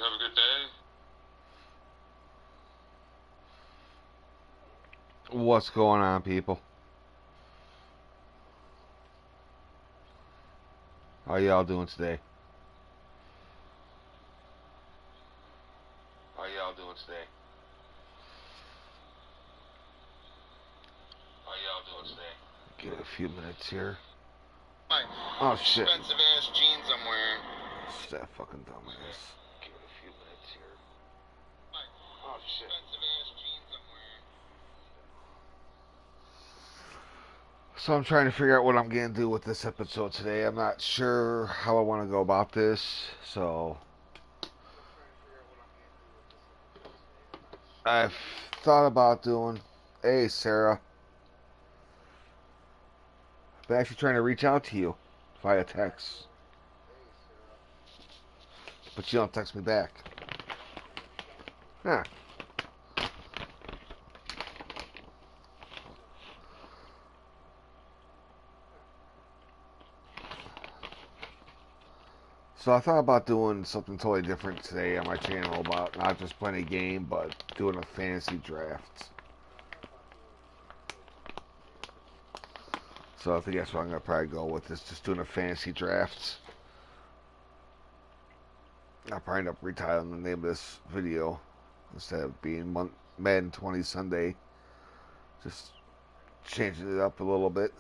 have a good day. What's going on, people? How y'all doing today? How y'all doing today? How y'all doing today? Give it a few minutes here. My Oh shit. expensive ass jeans I'm wearing. It's that fucking dumbass. Give it a few minutes here. My expensive ass jeans I'm wearing. So I'm trying to figure out what I'm gonna do with this episode today. I'm not sure how I want to go about this, so I've thought about doing. Hey, Sarah. I'm actually trying to reach out to you via text, but you don't text me back. Huh. So I thought about doing something totally different today on my channel about not just playing a game, but doing a fantasy draft. So I think that's what I'm going to probably go with, is just doing a fantasy draft. I'll probably end up retitling the name of this video instead of being Madden 20 Sunday. Just changing it up a little bit.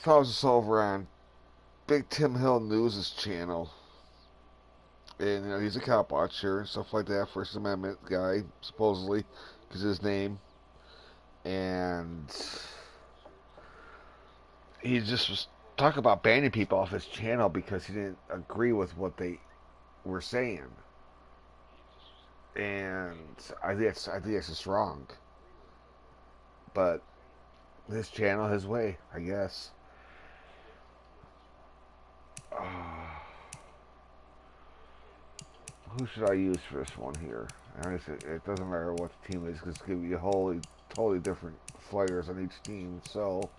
So I was just over on Big Tim Hill News' channel. And you know, he's a cop watcher and stuff like that, First Amendment guy, supposedly, because his name. And he just was talking about banning people off his channel because he didn't agree with what they were saying. And I think that's just wrong. But his channel, his way, I guess. Who should I use for this one here? Honestly, it doesn't matter what the team is, because it's going to be totally different players on each team. So,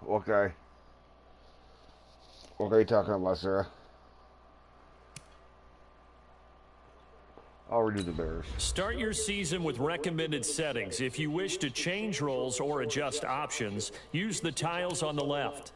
what guy? What are you talking about, Sarah? I'll redo the Bears. Start your season with recommended settings. If you wish to change roles or adjust options, use the tiles on the left.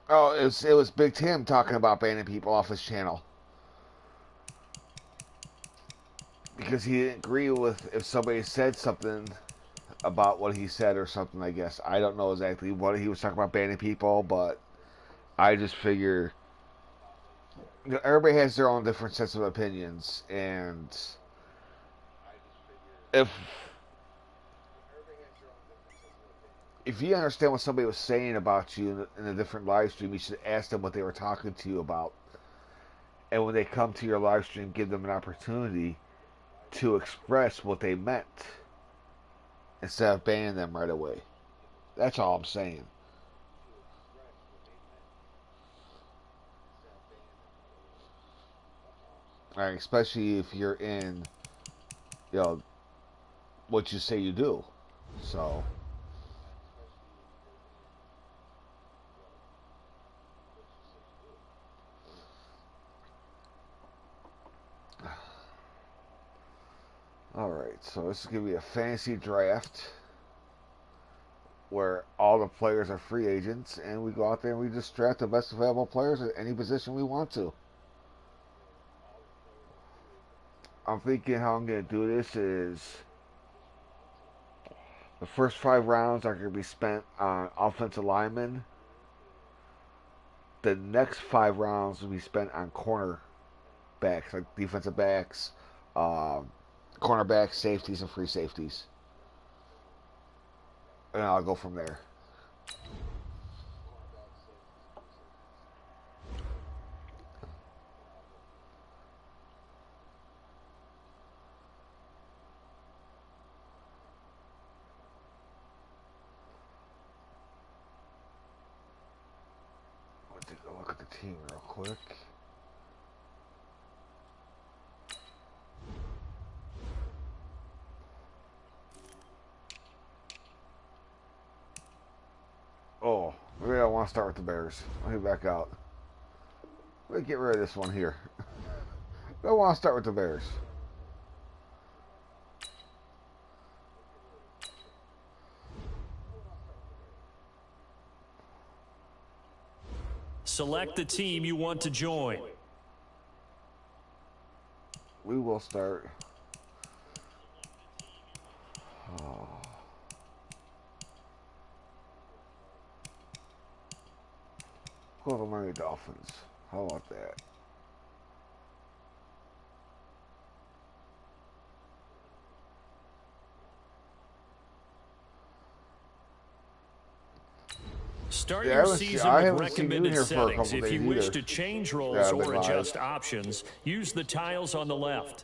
Oh, it was Big Tim talking about banning people off his channel because he didn't agree with if somebody said something about what he said or something. I guess I don't know exactly what he was talking about banning people, but I just figure, you know, everybody has their own different sets of opinions, and if you understand what somebody was saying about you in a different live stream, you should ask them what they were talking to you about. And when they come to your live stream, give them an opportunity to express what they meant instead of banning them right away. That's all I'm saying. Right, especially if you're in, you know, what you say you do. So, Alright, so this is going to be a fantasy draft where all the players are free agents, and we go out there and we just draft the best available players at any position we want to. I'm thinking how I'm going to do this is the first 5 rounds are going to be spent on offensive linemen. The next 5 rounds will be spent on cornerbacks, like defensive backs, cornerbacks, safeties, and free safeties. And I'll go from there. Let's take a look at the team real quick. Oh, maybe I want to start with the Bears. Let me back out. Let me get rid of this one here. I want to start with the Bears. Select the team you want to join. We will start. Oh. Go to the Miami Dolphins. How about that? Start Yeah, your season with recommended settings. If you wish to change roles or adjust options, use the tiles on the left.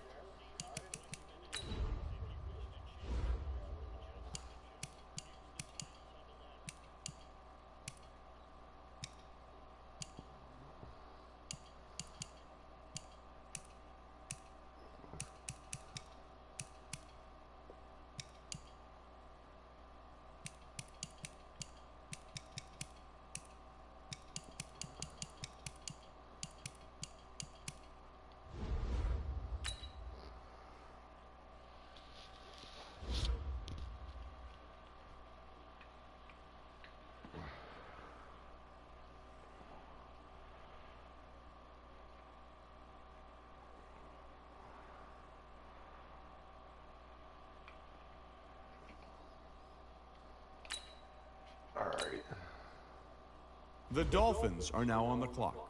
Alright. The Dolphins are now on the clock.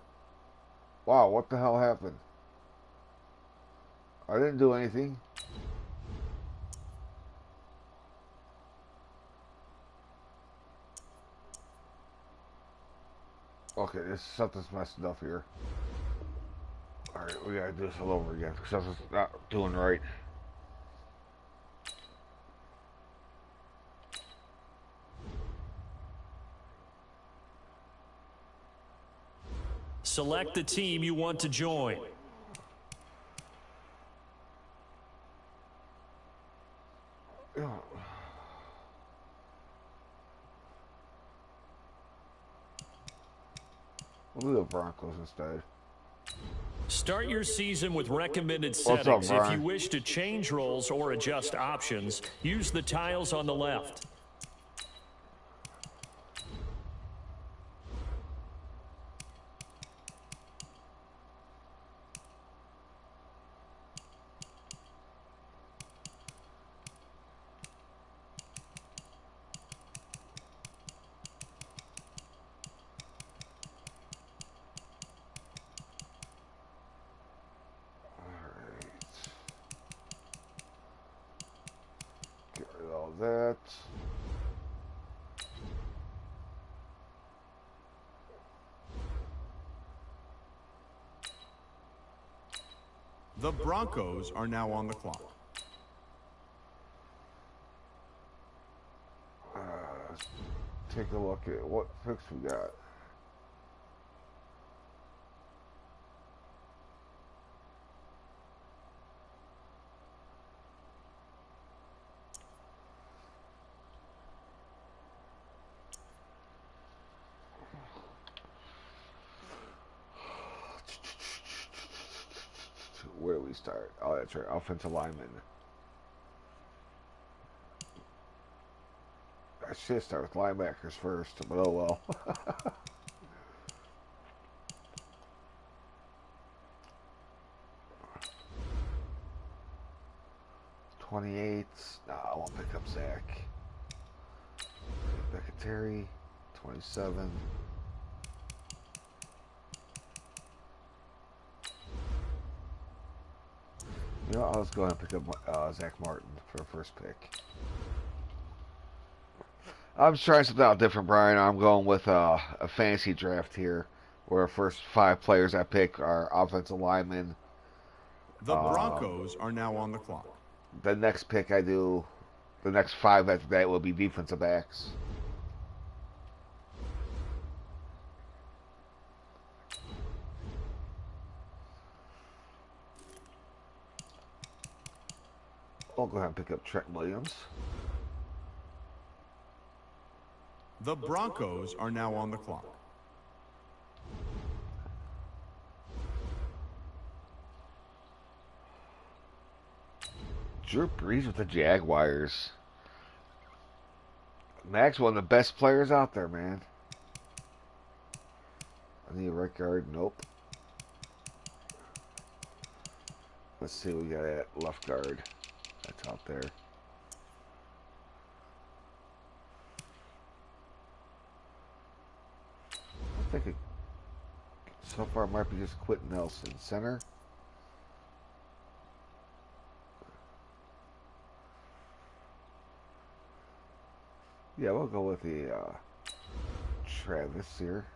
Wow, what the hell happened? I didn't do anything. Okay, something's messed up here. Alright, we gotta do this all over again because something's not doing right. Select the team you want to join. We'll do the Broncos instead. Start your season with recommended settings. If you wish to change roles or adjust options, use the tiles on the left. Get rid of all that. The Broncos are now on the clock. Let's take a look at what picks we got. Where do we start? Oh, that's right. Offensive lineman. I should start with linebackers first, but oh well. 28. No, I won't pick up Zach. Terry. 27. You know, I'll just go ahead and pick up Zach Martin for the first pick. I'm just trying something out different, Brian. I'm going with a fantasy draft here, where the first 5 players I pick are offensive linemen. The Broncos are now on the clock. The next pick I do, the next 5 after that will be defensive backs. I'll go ahead and pick up Trent Williams. The Broncos are now on the clock. Drew Brees with the Jaguars. Mac's one of the best players out there, man. I need a right guard. Nope. Let's see what we got at left guard. That's out there. I think it, so far it might be just Quentin Nelson. Center. Yeah, we'll go with the Travis here.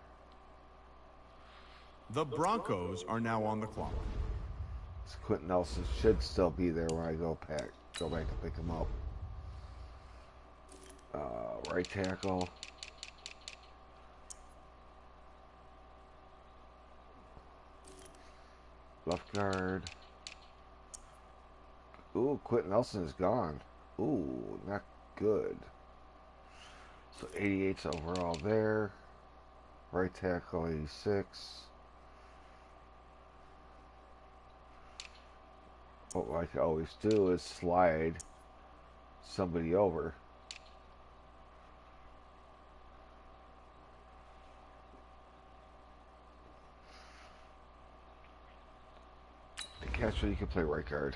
The Broncos are now on the clock. Quentin Nelson should still be there when I go back to pick him up. Right tackle. Left guard. Ooh, Quentin Nelson is gone. Ooh, not good. So 88's overall there. Right tackle 86. What I can always do is slide somebody over. The catcher, you can play right guard.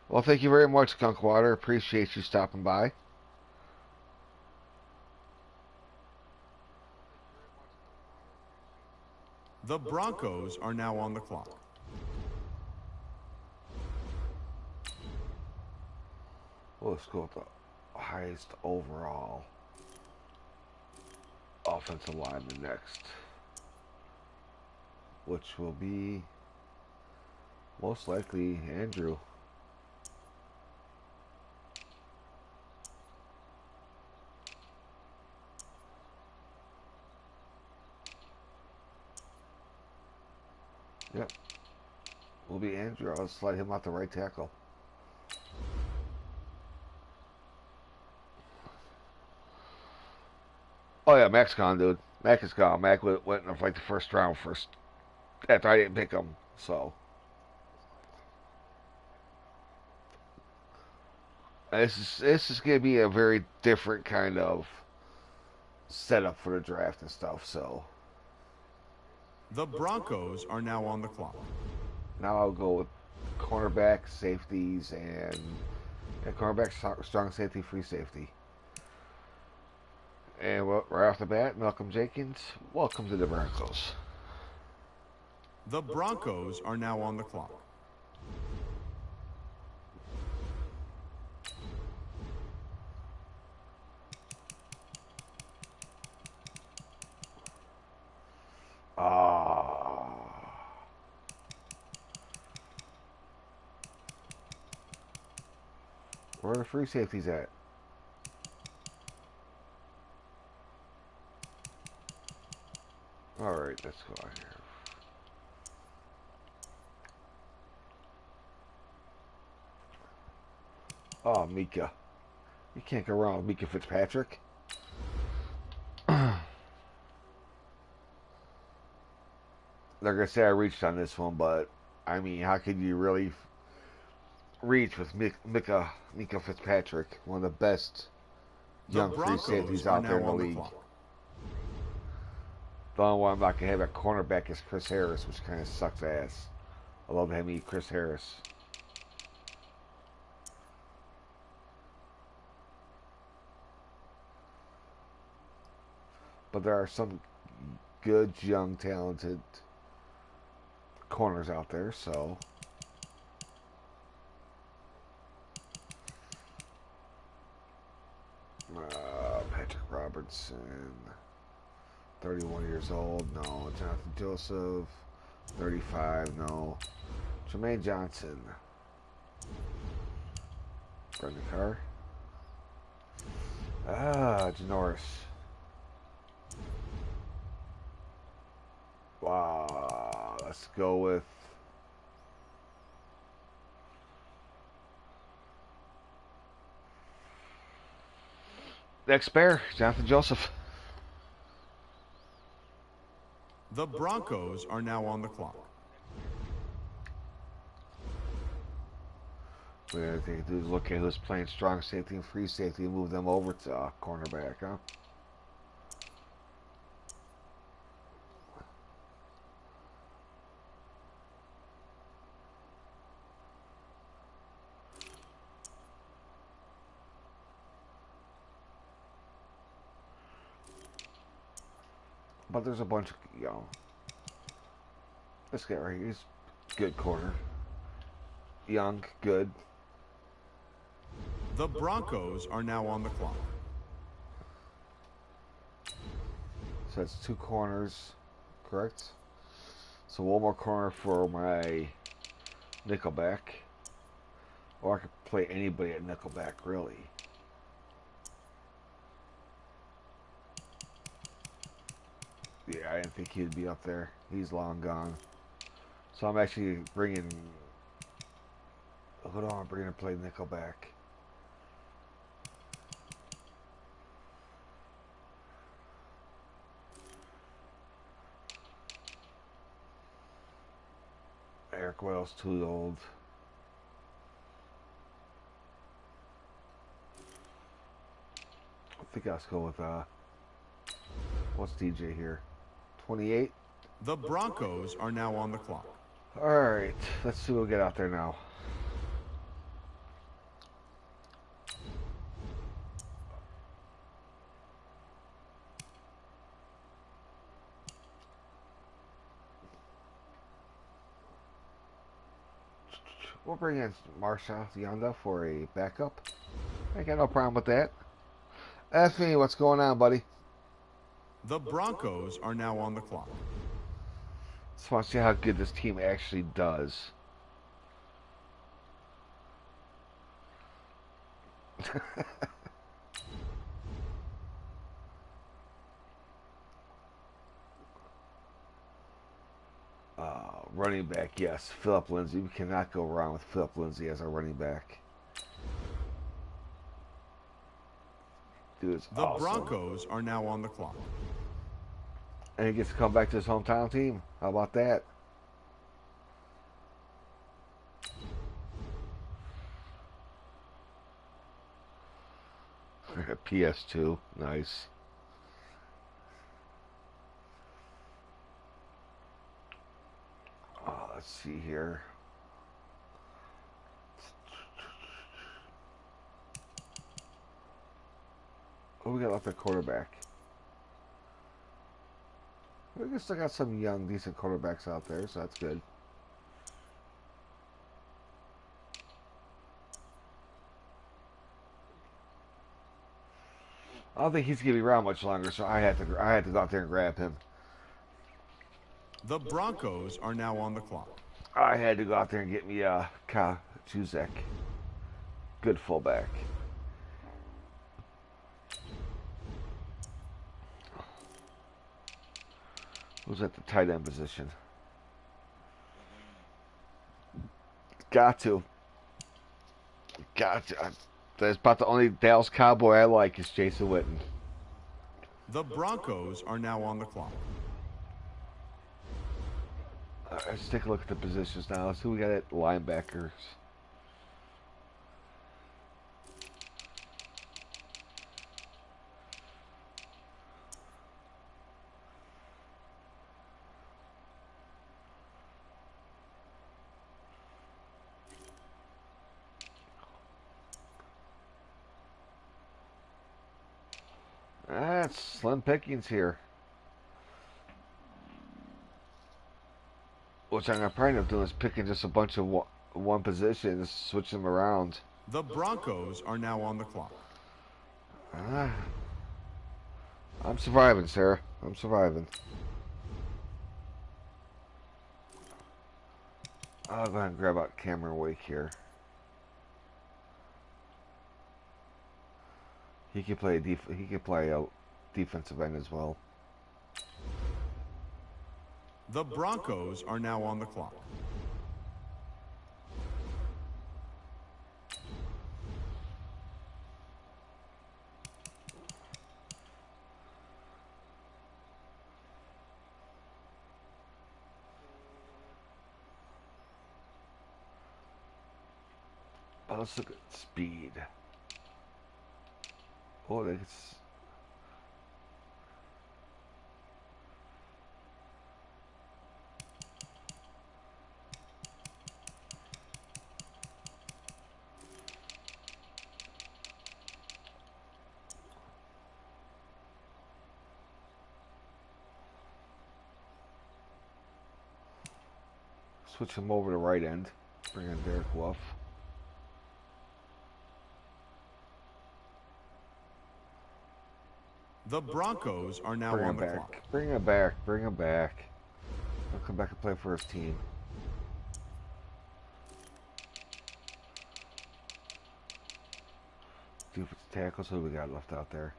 Well, thank you very much, Skunkwater. Appreciate you stopping by. The Broncos are now on the clock. Well, let's go with the highest overall offensive lineman next, which will be most likely Andrew. Yep. Will be Andrew. I'll slide him out the right tackle. Oh yeah, Mac's gone, dude. Mac is gone. Mac went in like the first round first after I didn't pick him. So this is gonna be a very different kind of setup for the draft and stuff. So the Broncos are now on the clock. Now I'll go with cornerback, safeties, and cornerback, strong safety, free safety. And right off the bat, Malcolm Jenkins, welcome to the Broncos. The Broncos are now on the clock. Where are the free safeties at? Alright, let's go out here. Oh, Mika. You can't go wrong with Mika Fitzpatrick. They're going to say I reached on this one, but I mean, how could you really reach with Mika Fitzpatrick, one of the best young free safeties out there in the league. The only one I'm not going to have at cornerback is Chris Harris, which kind of sucks ass. I love having Chris Harris. But there are some good, young, talented corners out there, so... Patrick Robertson, 31 years old, no. Jonathan Joseph, 35, no. Jermaine Johnson, Brendan Carr, Janoris. Wow, let's go with next pair, Jonathan Joseph. The Broncos are now on the clock. The other thing to do is look at who's playing strong safety and free safety and move them over to cornerback, huh? But there's a bunch of, this guy right here, he's good corner. Young, good. The Broncos are now on the clock. So that's 2 corners, correct? So one more corner for my nickelback. Or I could play anybody at nickelback, really. Yeah, I didn't think he'd be up there. He's long gone. So I'm actually bringing... Hold on, I'm bringing to play nickelback. Eric Wells, too old. I think I'll go with, what's DJ here? 28? The Broncos are now on the clock. Alright, let's see what we get out there now. We'll bring in Marshall Yonda for a backup. I got no problem with that. Effie, what's going on, buddy? The Broncos are now on the clock. Just want to see how good this team actually does. Running back, yes. Philip Lindsay. We cannot go wrong with Philip Lindsay as our running back. Dude, it's awesome. The Broncos are now on the clock. And he gets to come back to his hometown team. How about that? PS2. Nice. Let's see here. What we got left at quarterback? We still got some young, decent quarterbacks out there, so that's good. I don't think he's gonna be around much longer, so I had to go out there and grab him. The Broncos are now on the clock. I had to go out there and get me Kyle Juzek. Good fullback. Who's at the tight end position? Got to. That's about the only Dallas Cowboy I like is Jason Witten. The Broncos are now on the clock. Let's take a look at the positions now. Let's see who we got at linebackers. it's slim pickings here. Which I'm probably end up doing is picking just a bunch of one position and switch them around. The Broncos are now on the clock. I'm surviving, Sarah. I'm surviving. I'll go ahead and grab out Cameron Wake here. He can play a defensive end as well. The Broncos are now on the clock. Let's look at speed. Oh, that's... Switch him over to right end. Bring in Derek Wolf. The Broncos are now on the clock. Bring him back. Bring him back. He'll come back and play for his team. Defensive tackles, who we got left out there?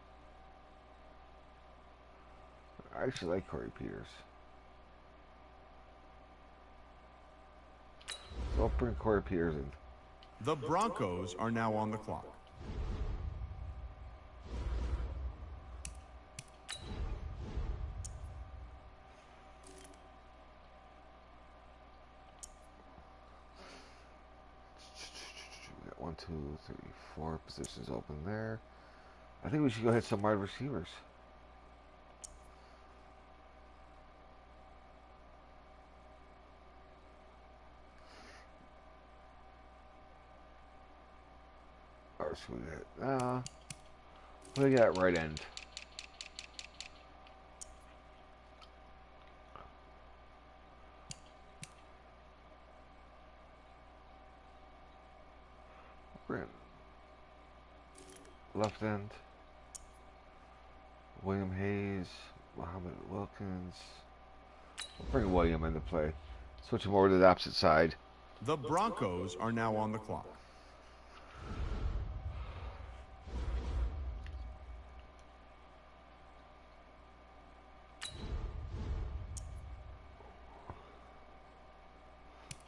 I actually like Corey Peters. So I'll bring Corey Peters in. The Broncos are now on the clock. We got 1, 2, 3, 4 positions open there. I think we should go hit some wide receivers. Or should we got right end. Left end. William Hayes, Muhammad Wilkins. We'll bring William into play. Switch him over to the opposite side. The Broncos are now on the clock.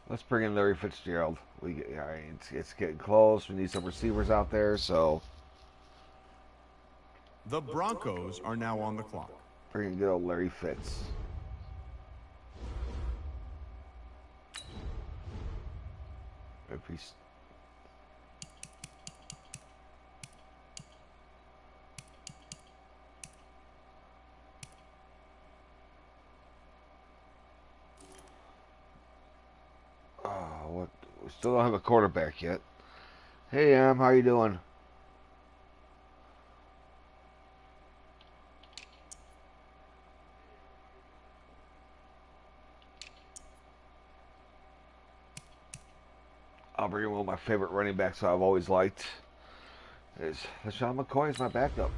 Let's bring in Larry Fitzgerald. It's getting close. We need some receivers out there, so the Broncos are now on the clock. Bring in good old Larry Fitz. If he's we still don't have a quarterback yet. Hey, how you doing? I'll bring in one of my favorite running backs I've always liked. Is LaShawn McCoy is my backup.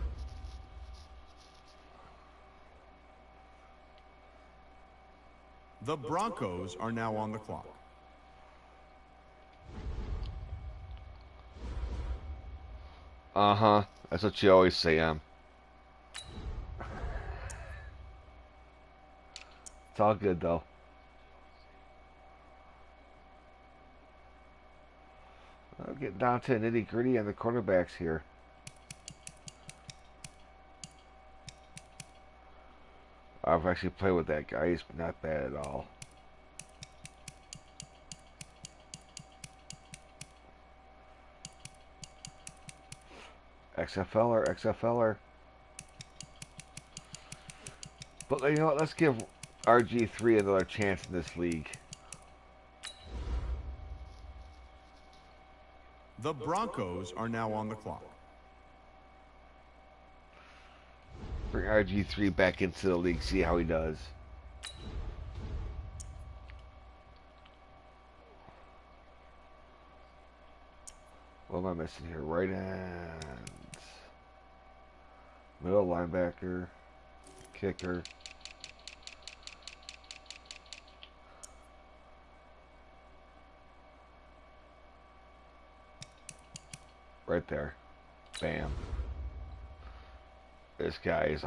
The Broncos are now on the clock. Uh-huh. That's what you always say, It's all good, though. I'll get down to the nitty-gritty on the quarterbacks here. I've actually played with that guy. He's not bad at all. XFLer. But you know what? Let's give RG3 another chance in this league. The Broncos are now on the clock. Bring RG3 back into the league, see how he does. What am I missing here? Right end. Middle linebacker. Kicker. Right there. Bam. This guy is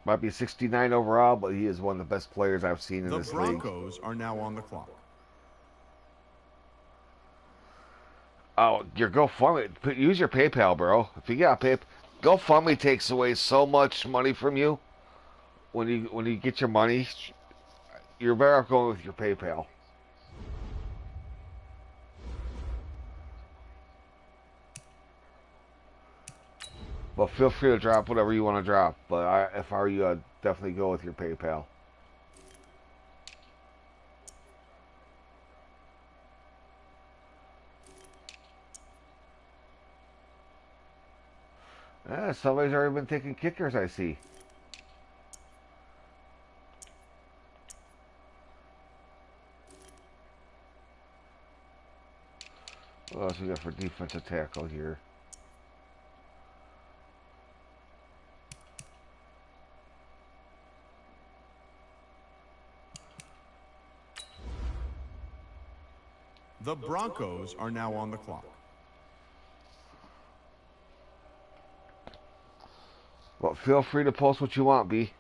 might be 69 overall, but he is one of the best players I've seen in this league. The Broncos are now on the clock. Oh, your GoFundMe. Use your PayPal, bro. If you got PayPal, GoFundMe takes away so much money from you. When you get your money, you're better off going with your PayPal. But feel free to drop whatever you want to drop. But if I were you, I'd definitely go with your PayPal. Somebody's already been taking kickers, I see. What else we got for defensive tackle here? The Broncos are now on the clock. Well, feel free to post what you want, B.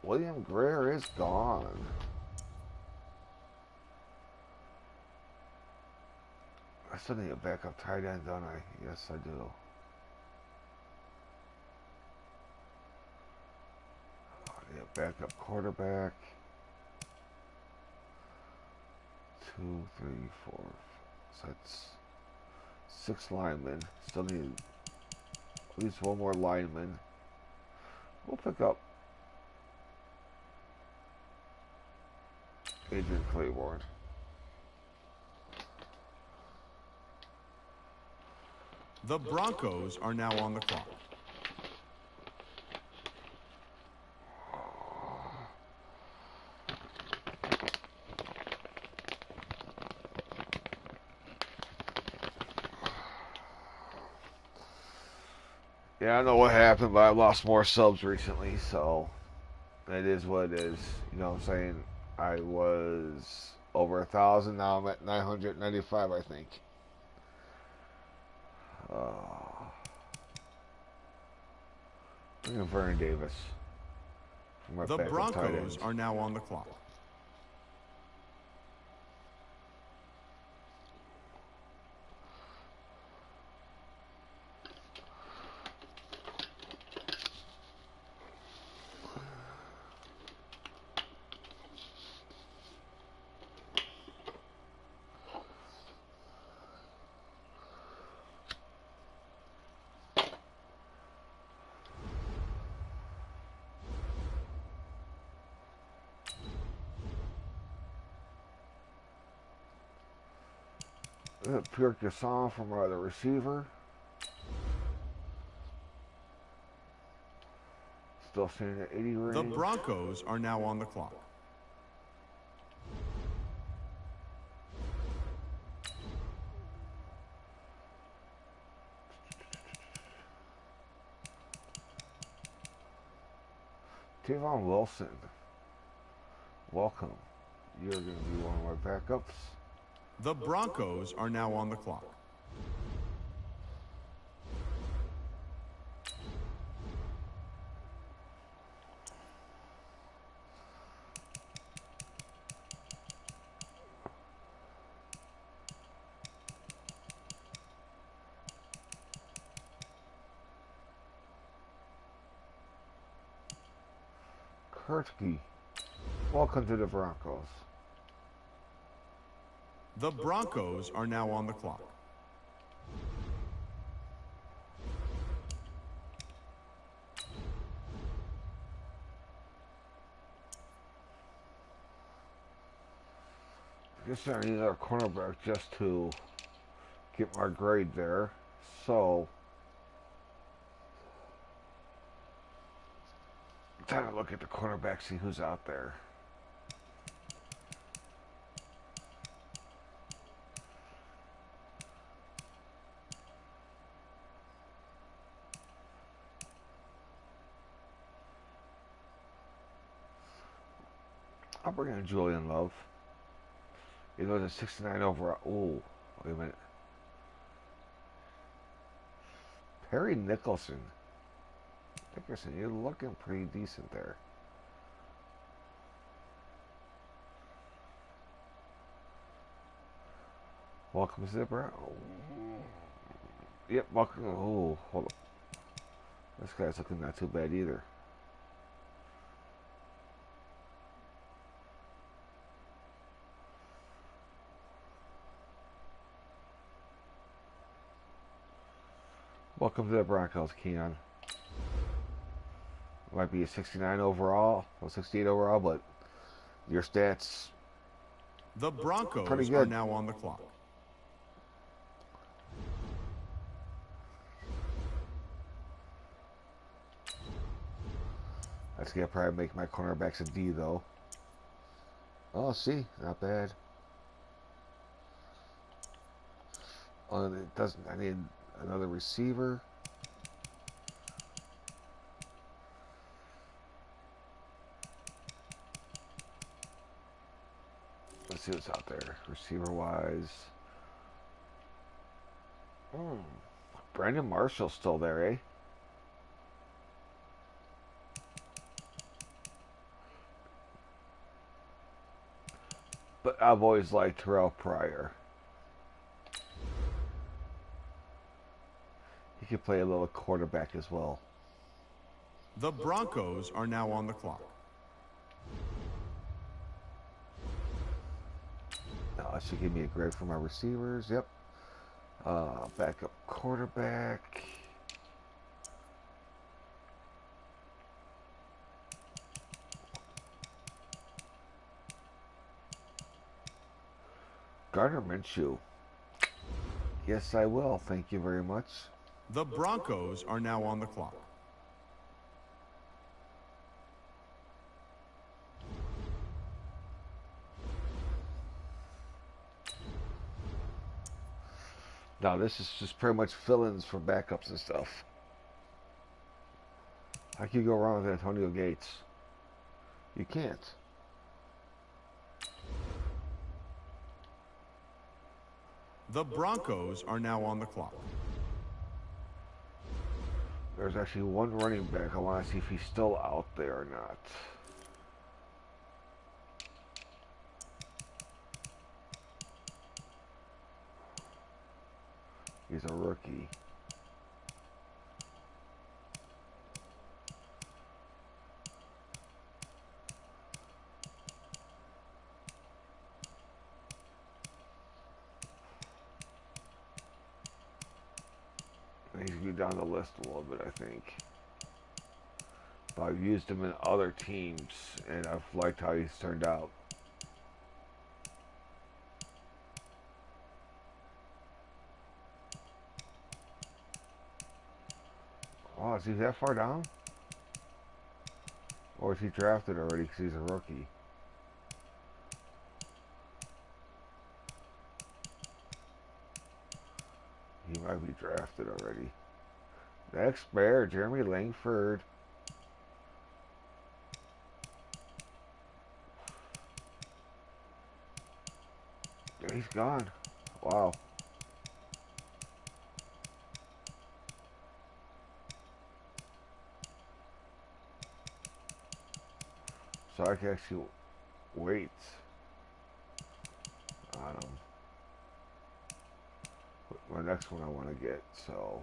William Greer is gone. I still need a backup tight end, don't I? Yes, I do. I need a backup quarterback. 2, 3, 4. So that's 6 linemen. Still need at least one more lineman. We'll pick up Adrian Claiborne. The Broncos are now on the clock. Yeah, I know what happened, but I lost more subs recently, so it is what it is. You know what I'm saying? I was over 1,000, now I'm at 995, I think. Bring in Vernon Davis. The Broncos are now on the clock. Pierre Gasson from the receiver. Still sitting at 80 range. The Broncos are now on the clock. Tavon Wilson. Welcome. You're going to be one of my backups. The Broncos are now on the clock. Kurtzke. Welcome to the Broncos. The Broncos are now on the clock. guess I need another cornerback just to get my grade there. So, time to look at the cornerback, see who's out there. I'll bring in Julian Love. It was a 69 overall. Ooh, wait a minute. Perry Nicholson. You're looking pretty decent there. Welcome to the Brown. Yep, welcome. Oh, hold on. This guy's looking not too bad either. Welcome to the Broncos, Keon. Might be a 69 overall, or 68 overall, but your stats The Broncos pretty good. are now on the clock. That's gonna probably make my cornerbacks a D though. Oh, see, not bad. Oh, it doesn't. I need another receiver. Let's see what's out there, receiver-wise. Brandon Marshall's still there, eh? But I've always liked Terrell Pryor. He could play a little quarterback as well. The Broncos are now on the clock. Now that should give me a grade for my receivers. Yep. Backup quarterback. Gardner Minshew. Yes, I will. Thank you very much. The Broncos are now on the clock. Now this is just pretty much fill-ins for backups and stuff. How can you go wrong with Antonio Gates? You can't. The Broncos are now on the clock. There's actually one running back. I want to see if he's still out there or not. He's a rookie. He's going down the list a little bit, I think. But I've used him in other teams, and I've liked how he's turned out. Oh, is he that far down? Or is he drafted already because he's a rookie? He might be drafted already. Next bear, Jeremy Langford. Yeah, he's gone. Wow. So I can actually wait on him. My next one I want to get, so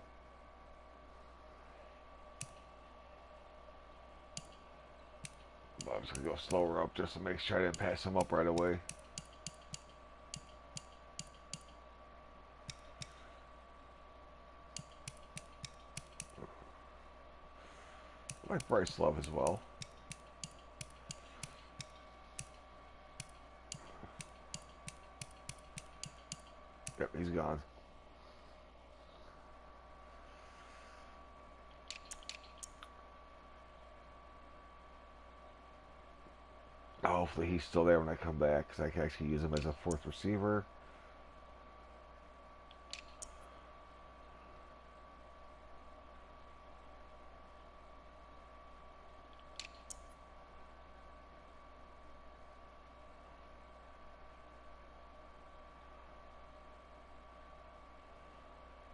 I'm just gonna go slower up just to make sure I didn't pass him up right away. I like Bryce Love as well. He's gone. Hopefully he's still there when I come back, because I can actually use him as a fourth receiver.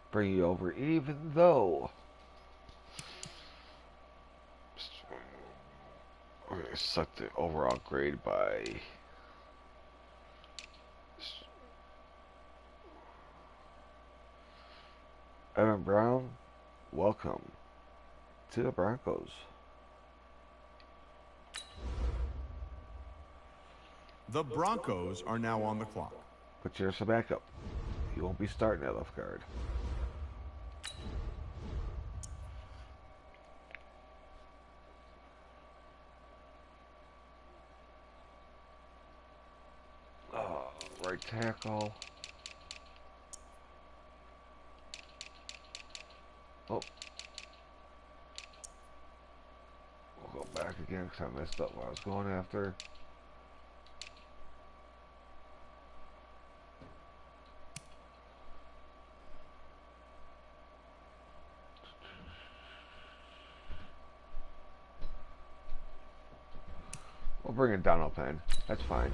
Bring you over, even though we're going to suck the overall grade by Evan Brown. Welcome to the Broncos. The Broncos are now on the clock. Put yours a backup. You won't be starting at left guard. Right tackle. Oh. We'll go back again because I messed up what I was going after. We'll bring it down up then. That's fine.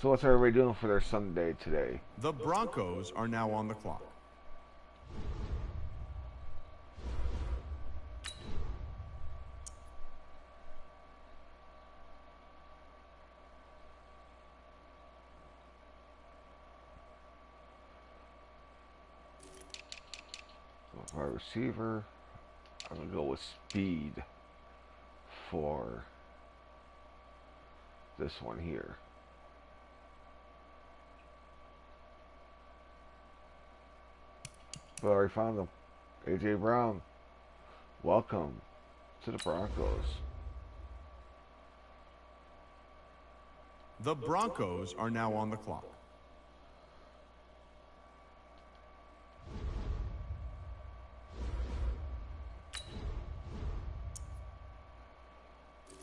So what's everybody doing for their Sunday today? The Broncos are now on the clock. Wide receiver. I'm going to go with speed for this one here. But I already found them. A.J. Brown. Welcome to the Broncos. The Broncos are now on the clock.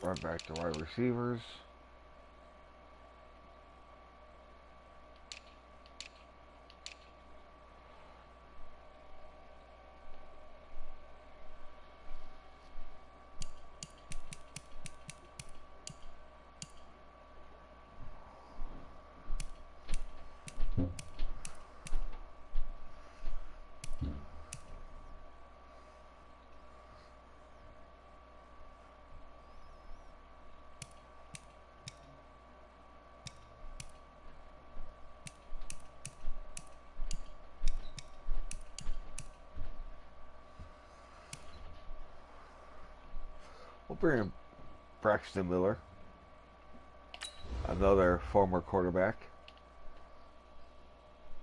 Right back to wide receivers. We'll bring in Braxton Miller, another former quarterback.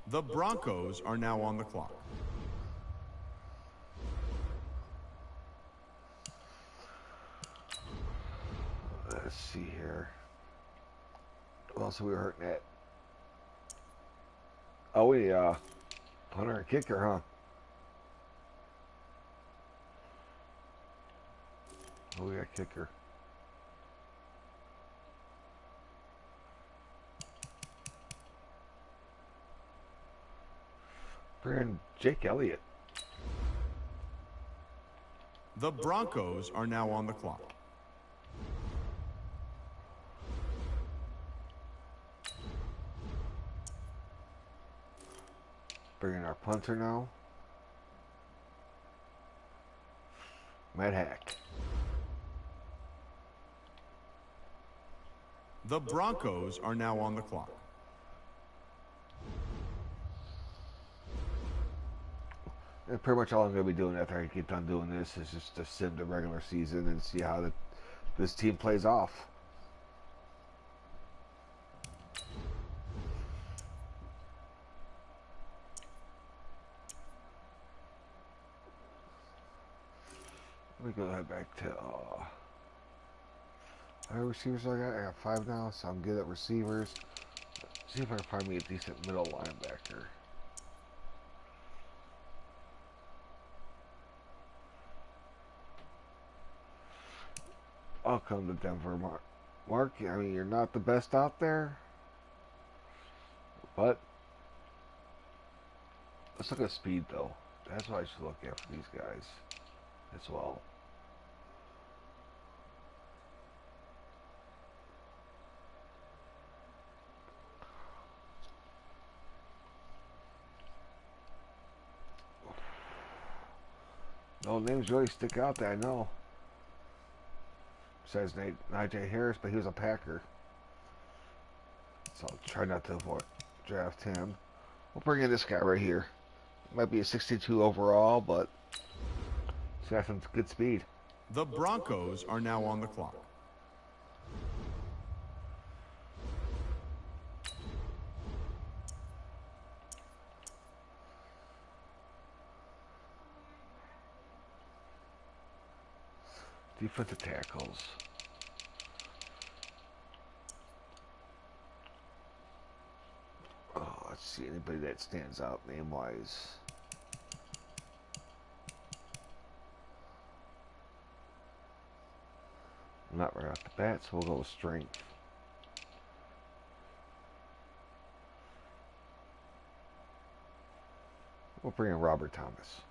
The Broncos are now on the clock. Let's see here. What else are we hurting at? Oh, we punter and kicker, huh? Oh, we got kicker. Bring in Jake Elliott. The Broncos are now on the clock. Bring in our punter now. Matt Hack. The Broncos are now on the clock. And pretty much all I'm going to be doing after I get done doing this is just to sim the regular season and see how this team plays off. Let me go ahead back to how many receivers I got? I got 5 now, so I'm good at receivers. See if I can find me a decent middle linebacker. I'll come to Denver, Mark. I mean, you're not the best out there, but let's look at speed, though. That's what I should look at for these guys as well. No names really stick out that I know. Besides Najee Harris, but he was a Packer. So I'll try not to draft him. We'll bring in this guy right here. Might be a 62 overall, but he's got some good speed. The Broncos are now on the clock. Defensive tackles. Oh, let's see anybody that stands out name-wise. Not right off the bat, so we'll go with strength. We'll bring in Robert Thomas.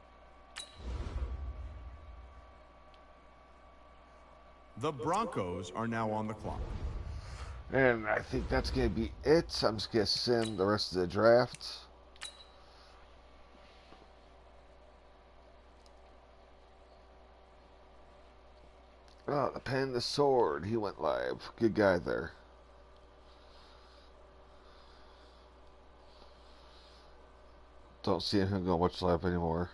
The Broncos are now on the clock. And I think that's going to be it. I'm just going to send the rest of the draft. Oh, the pen, the sword. He went live. Good guy there. Don't see him go much live anymore.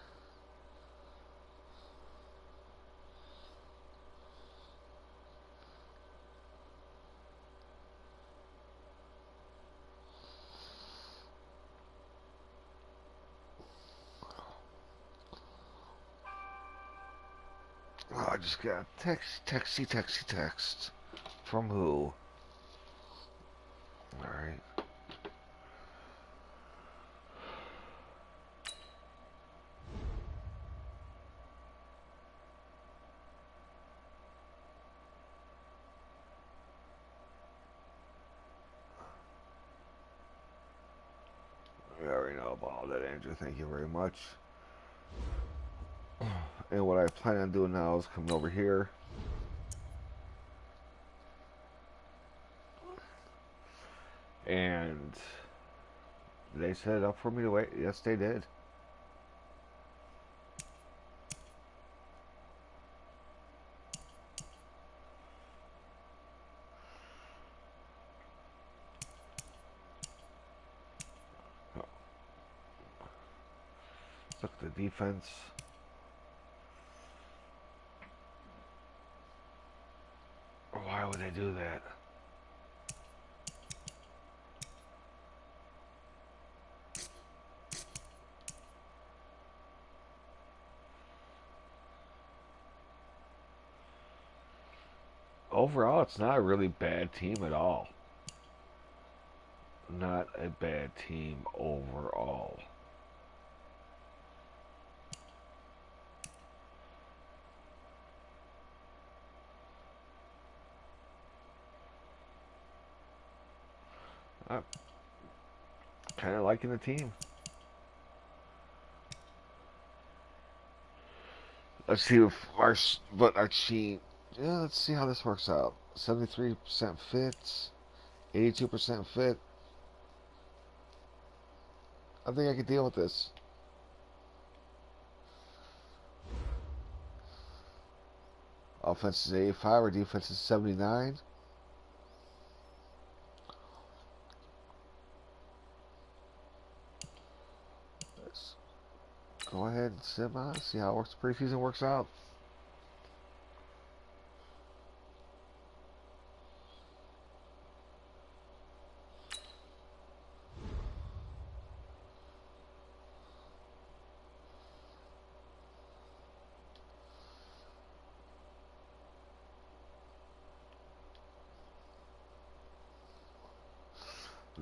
Oh, I just got text. From who? Alright. We already know about all that, Andrew. Thank you very much. And what I plan on doing now is coming over here. And they set it up for me to wait. Yes, they did. Look at the defense. Why would they do that? Overall, it's not a really bad team at all. Not a bad team overall. I'm kind of liking the team. Let's see if our team. Yeah, let's see how this works out. 73% fits, 82% fit. I think I can deal with this. Offense is 85, our defense is 79. Let's go ahead and sim on, see how it works. Preseason works out.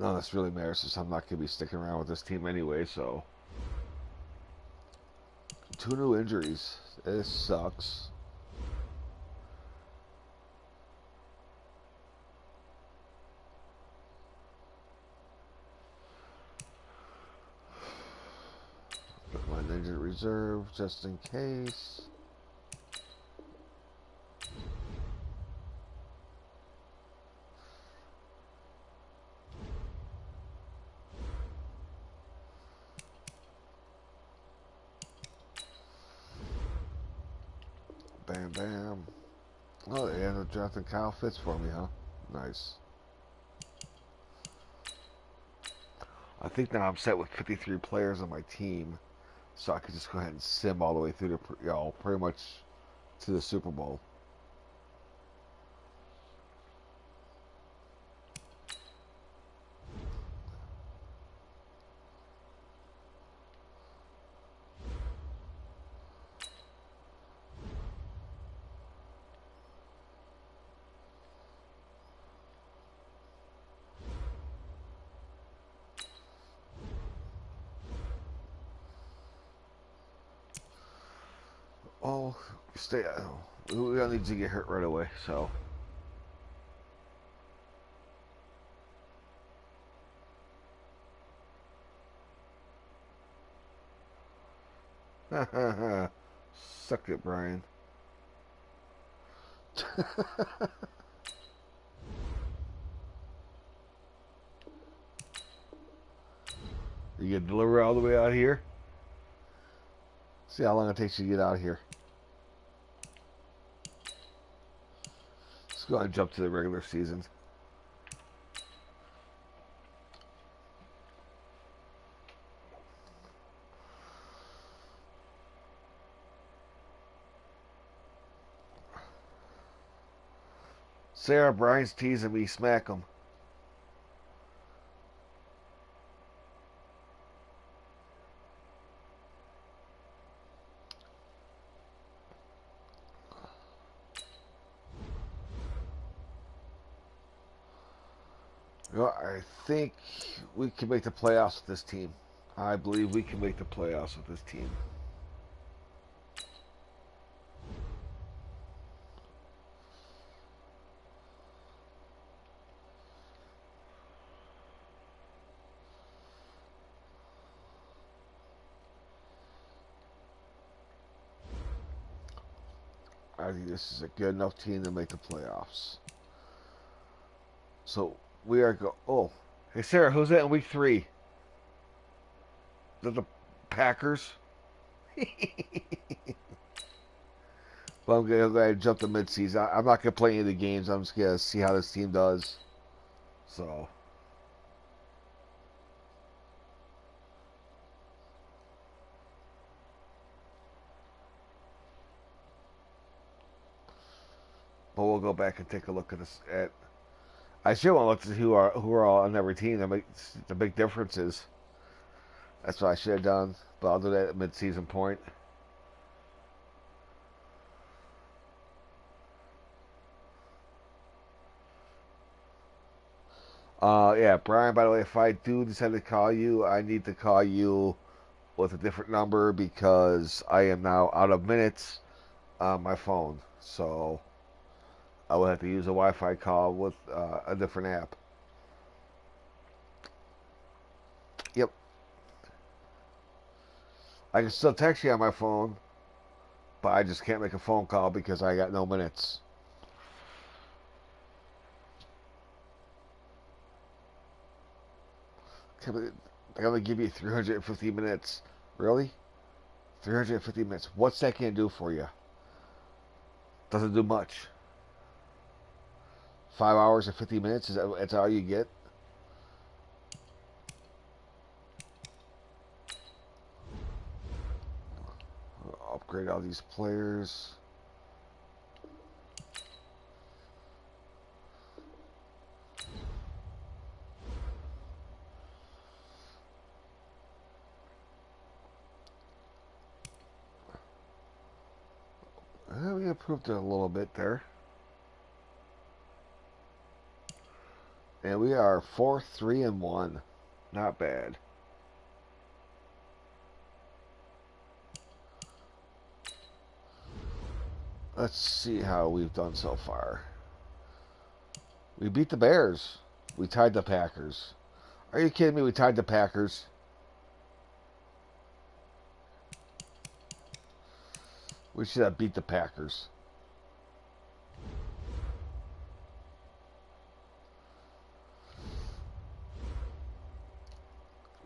None of this really matters since I'm not going to be sticking around with this team anyway, so. 2 new injuries. This sucks. Put my injured reserve just in case. Bam, bam. Oh, they ended up drafting Kyle Pitts for me, huh? Nice. I think now I'm set with 53 players on my team, so I could just go ahead and sim all the way through to, pretty much to the Super Bowl. Oh, stay. We don't need to get hurt right away, so. Suck it, Brian. You get delivery all the way out here. See how long it takes you to get out here. Let's go ahead and jump to the regular season. Sarah, Brian's teasing me. Smack him. Well, I think we can make the playoffs with this team. I believe we can make the playoffs with this team. I think this is a good enough team to make the playoffs. So we are Oh, hey Sarah, who's that in week 3? Is that the Packers? Well, I'm gonna go ahead and jump to midseason. I'm not gonna play any of the games. I'm just gonna see how this team does. So. But we'll go back and take a look at this. I still want to look at who are all on every team. That makes the big differences. That's what I should have done. But I'll do that at mid-season point. Yeah, Brian, by the way, if I do decide to call you, I need to call you with a different number because I am now out of minutes on my phone. So I will have to use a Wi-Fi call with a different app. Yep. I can still text you on my phone, but I just can't make a phone call because I got no minutes. I'm going to give you 350 minutes. Really? 350 minutes. What's that going to do for you? Doesn't do much. 5 hours and 50 minutes? That's all you get? I'll upgrade all these players. We improved it a little bit there. And we are 4-3-1. Not bad. Let's see how we've done so far. We beat the Bears. We tied the Packers. Are you kidding me? We tied the Packers. We should have beat the Packers.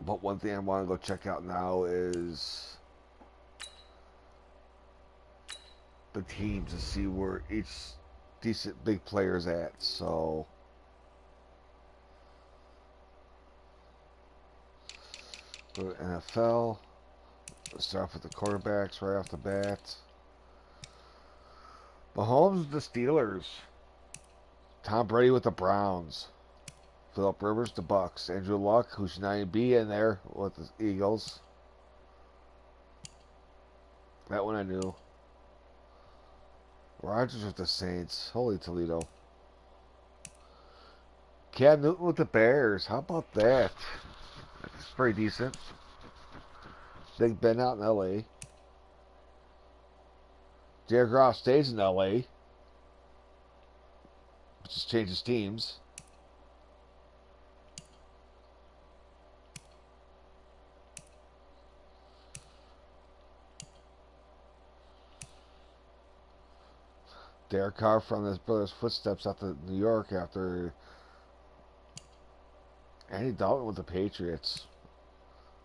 But one thing I want to go check out now is the teams to see where each decent big player is at. So go to NFL. Let's start off with the quarterbacks right off the bat. Mahomes with the Steelers. Tom Brady with the Browns. Phillip Rivers, the Bucks. Andrew Luck, who should not even be in there with the Eagles. That one I knew. Rodgers with the Saints. Holy Toledo. Cam Newton with the Bears. How about that? It's pretty decent. Big Ben out in L.A. Jared Goff stays in L.A. Just changes teams. Derek Carr from his brother's footsteps out to New York after Andy Dalton with the Patriots.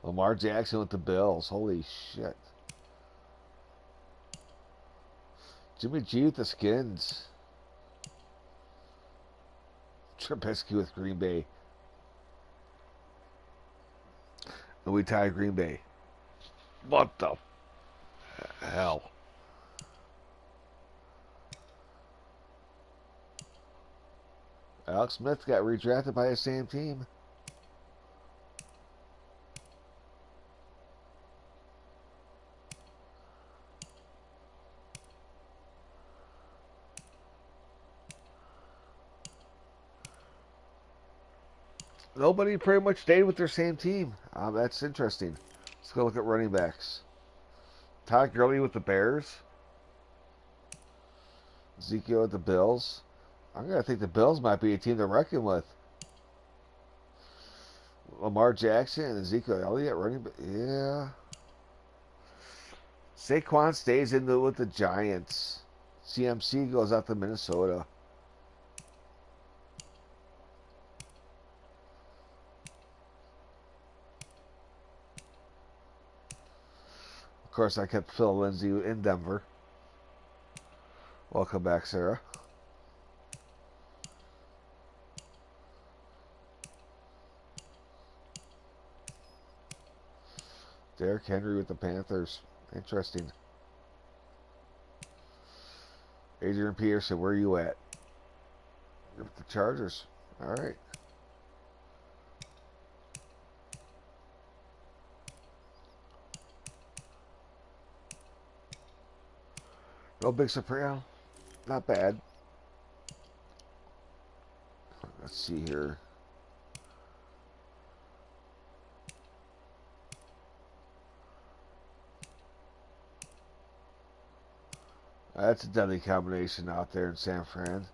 Lamar Jackson with the Bills. Holy shit. Jimmy G with the Skins. Trubisky with Green Bay. And we tied Green Bay. What the hell? Alex Smith got redrafted by the same team. Nobody pretty much stayed with their same team. That's interesting. Let's go look at running backs. Todd Gurley with the Bears. Ezekiel with the Bills. I'm going to think the Bills might be a team to reckon with. Lamar Jackson and Ezekiel Elliott running back. Yeah. Saquon stays with the Giants. CMC goes out to Minnesota. Of course, I kept Phil Lindsay in Denver. Welcome back, Sarah. Derrick Henry with the Panthers. Interesting. Adrian Peterson, where are you at? You're with the Chargers. All right. No big surprise. Not bad. Let's see here. That's a deadly combination out there in San Fran.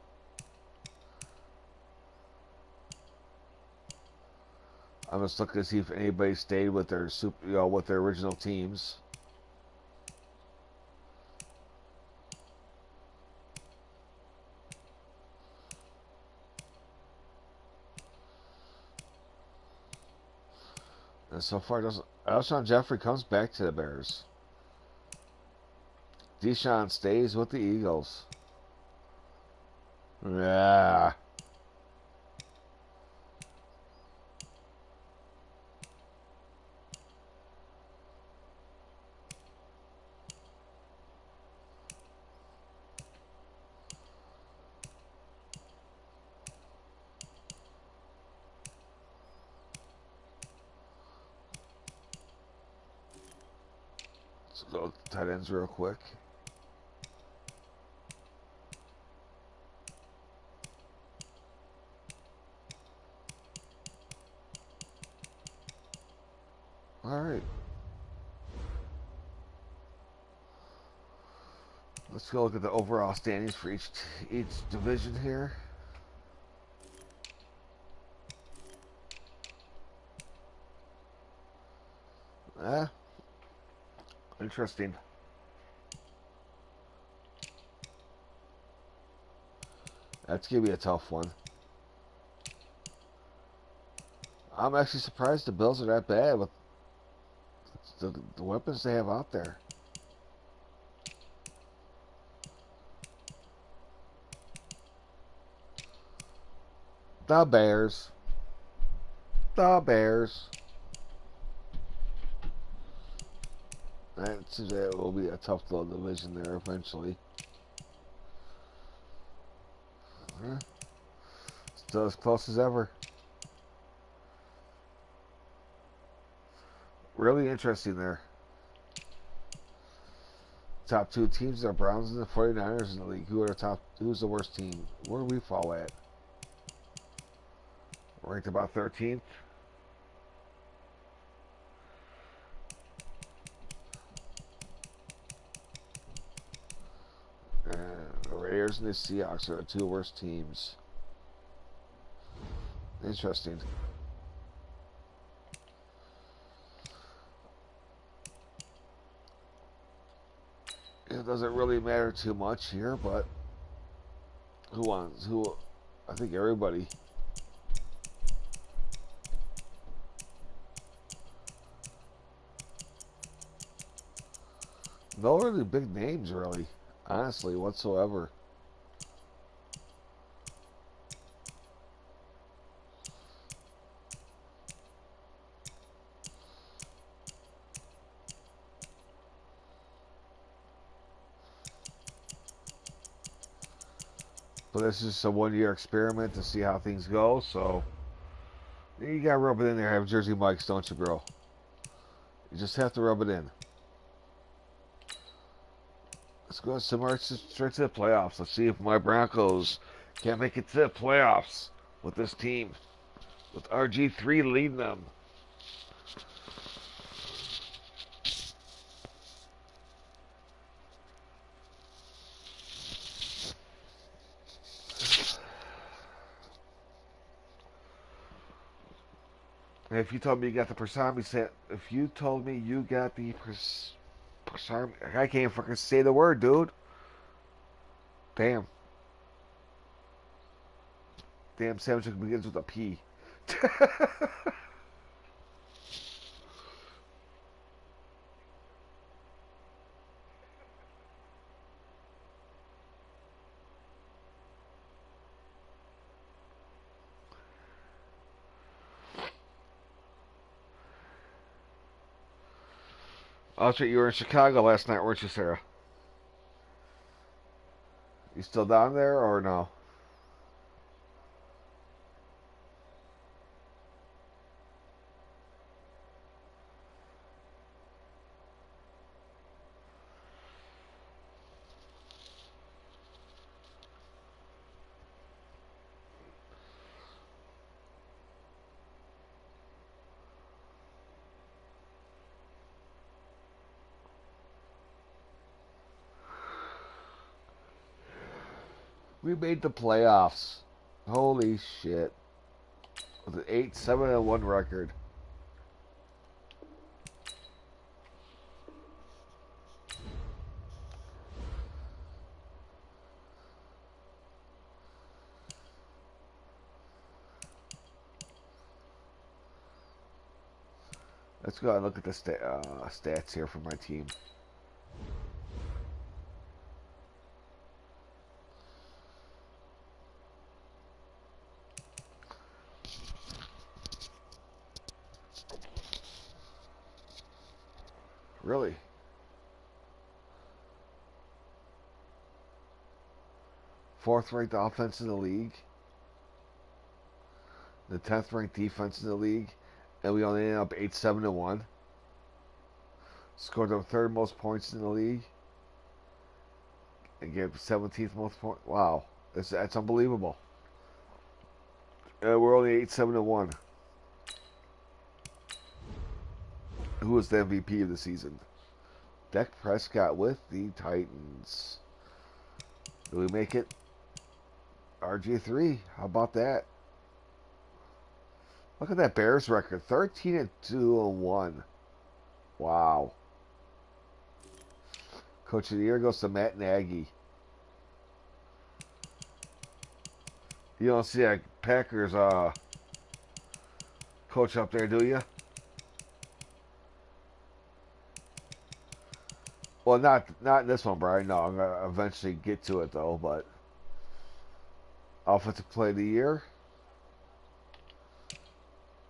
I'm just looking to see if anybody stayed with their with their original teams. And so far, doesn't. Alshon Jeffrey comes back to the Bears. Deshaun stays with the Eagles. Yeah. Let's go to tight ends real quick. Let's go look at the overall standings for each division here. Interesting. That's gonna be a tough one. I'm actually surprised the Bills are that bad with the weapons they have out there. The Bears. The Bears. That will be a tough little division there eventually. Still as close as ever. Really interesting there. Top two teams are Browns and the 49ers in the league. Who's the worst team? Where do we fall at? Ranked about 13th. The Raiders and the Seahawks are the two worst teams. Interesting. It doesn't really matter too much here, but who wants? I think everybody. No really big names, really, honestly, whatsoever. But this is a one-year experiment to see how things go, so you gotta rub it in there. Have Jersey Mike's, don't you, bro? You just have to rub it in. Let's go straight to the playoffs. Let's see if my Broncos can't make it to the playoffs with this team, with RG3 leading them. And if you told me you got the Pastrami set, if you told me you got the Pastrami, I can't fucking say the word, dude. Damn. Damn sandwich begins with a P. Oh, shit, you were in Chicago last night, weren't you, Sarah? You still down there or no? We made the playoffs. Holy shit. With an 8-7-1 record. Let's go and look at the stats here for my team. Really? Fourth ranked offense in the league. The 10th ranked defense in the league. And we only ended up 8-7-1. Scored the third most points in the league. And gave 17th most points. Wow. That's unbelievable. We're only 8-7-1. Who was the MVP of the season? Dak Prescott with the Titans. Do we make it? RG3. How about that? Look at that Bears record. 13-2-1. Wow. Coach of the Year goes to Matt Nagy. You don't see a Packers coach up there, do you? Well, not in this one, Brian. No, I'm gonna eventually get to it though. But Offensive Player of the Year,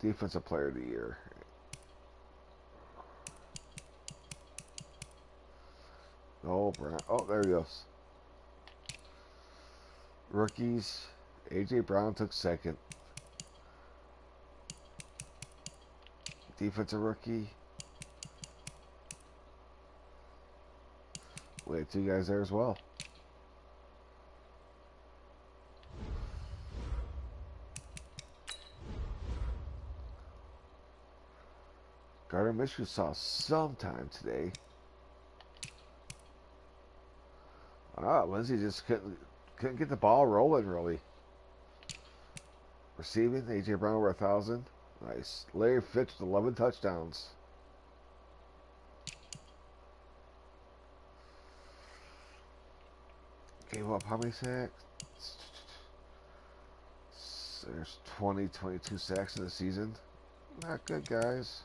Defensive Player of the Year. Oh, Brown. Oh, there he goes. Rookies. A.J. Brown took second. Defensive rookie. We had two guys there as well. Gardner Minshew saw sometime today. Lindsey just couldn't get the ball rolling really. Receiving, A.J. Brown over 1,000. Nice. Larry Fitz with 11 touchdowns. Gave up how many sacks? There's 22 sacks in the season. Not good, guys.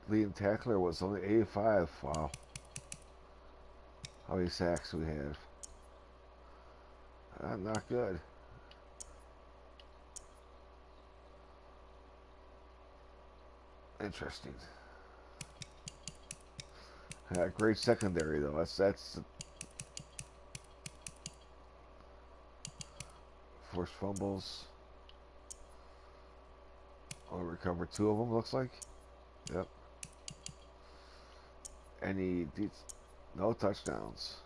Leading tackler was only 85. Wow. How many sacks do we have? Not good. Interesting. Great secondary though. That's forced fumbles. Oh, recovered 2 of them. Looks like. Yep. No touchdowns.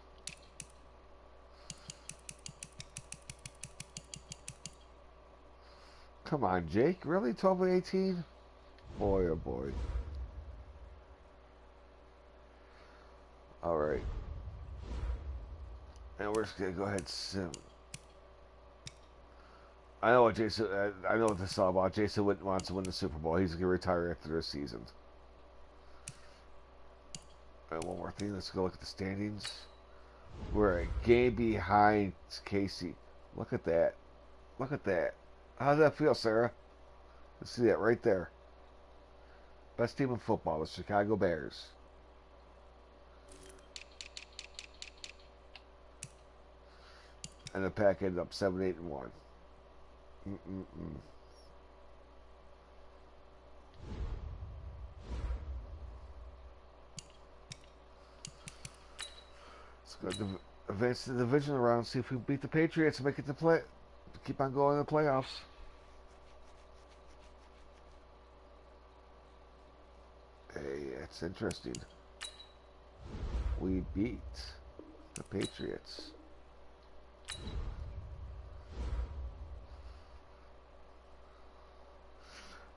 Come on, Jake. Really? 12-18? Boy, oh boy. Alright. And we're just going to go ahead and sim. I know what Jason. I know what this is all about. Jason wants to win the Super Bowl. He's going to retire after this season. Alright, one more thing. Let's go look at the standings. We're a game behind Casey. Look at that. Look at that. How does that feel, Sarah? Let's see that right there. Best team in football, the Chicago Bears. And the Pack ended up 7-8-1. Let's go advance to the divisional round, see if we beat the Patriots and make it to play. Keep on going in the playoffs. Hey, that's interesting. We beat the Patriots.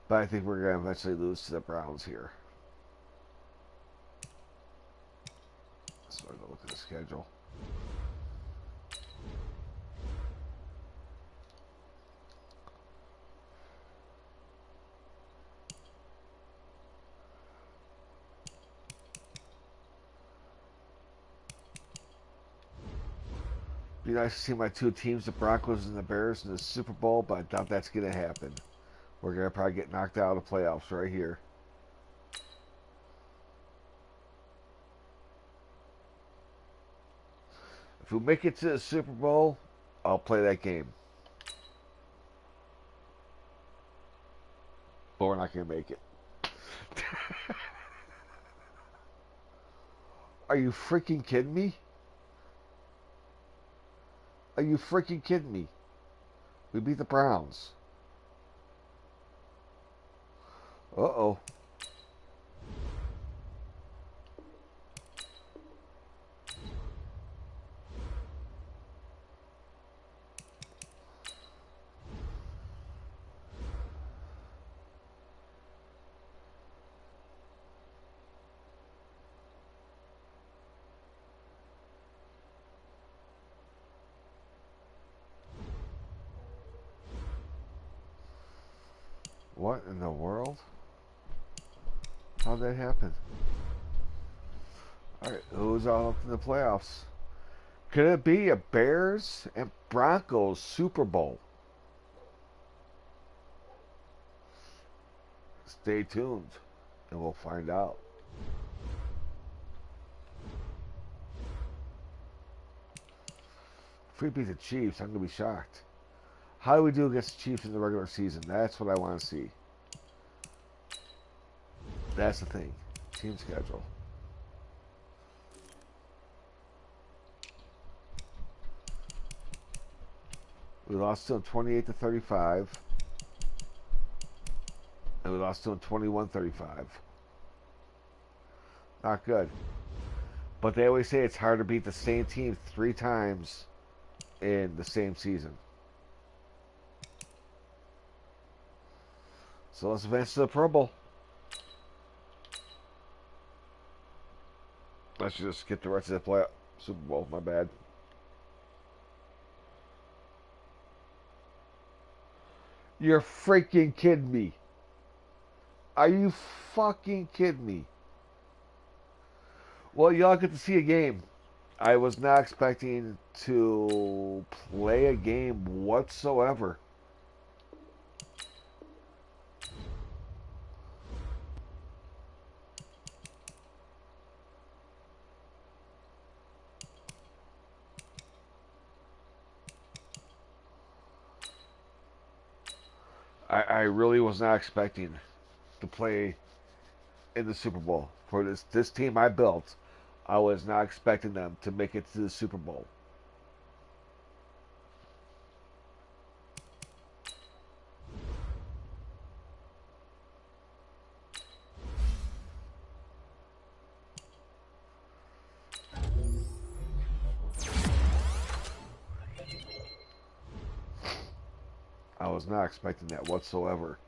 But I think we're going to eventually lose to the Browns here. So I'm going to look at the schedule. Be nice to see my two teams, the Broncos and the Bears, in the Super Bowl, but I doubt that's going to happen. We're going to probably get knocked out of the playoffs right here. If we make it to the Super Bowl, I'll play that game. But we're not going to make it. Are you freaking kidding me? Are you freaking kidding me? We beat the Browns. Uh-oh. What in the world? How'd that happen? Alright, who's all up in the playoffs? Could it be a Bears and Broncos Super Bowl? Stay tuned and we'll find out. If we beat the Chiefs, I'm going to be shocked. How do we do against the Chiefs in the regular season? That's what I want to see. That's the thing. Team schedule. We lost to them 28-35. And we lost to them 21-35. Not good. But they always say it's hard to beat the same team 3 times in the same season. So let's advance to the Pro Bowl. Let's just get the rest of the play Super Bowl. My bad. You're freaking kidding me. Are you fucking kidding me? Well, y'all get to see a game. I was not expecting to play a game whatsoever. I really was not expecting to play in the Super Bowl. For this team I built, I was not expecting them to make it to the Super Bowl. I was not expecting that whatsoever.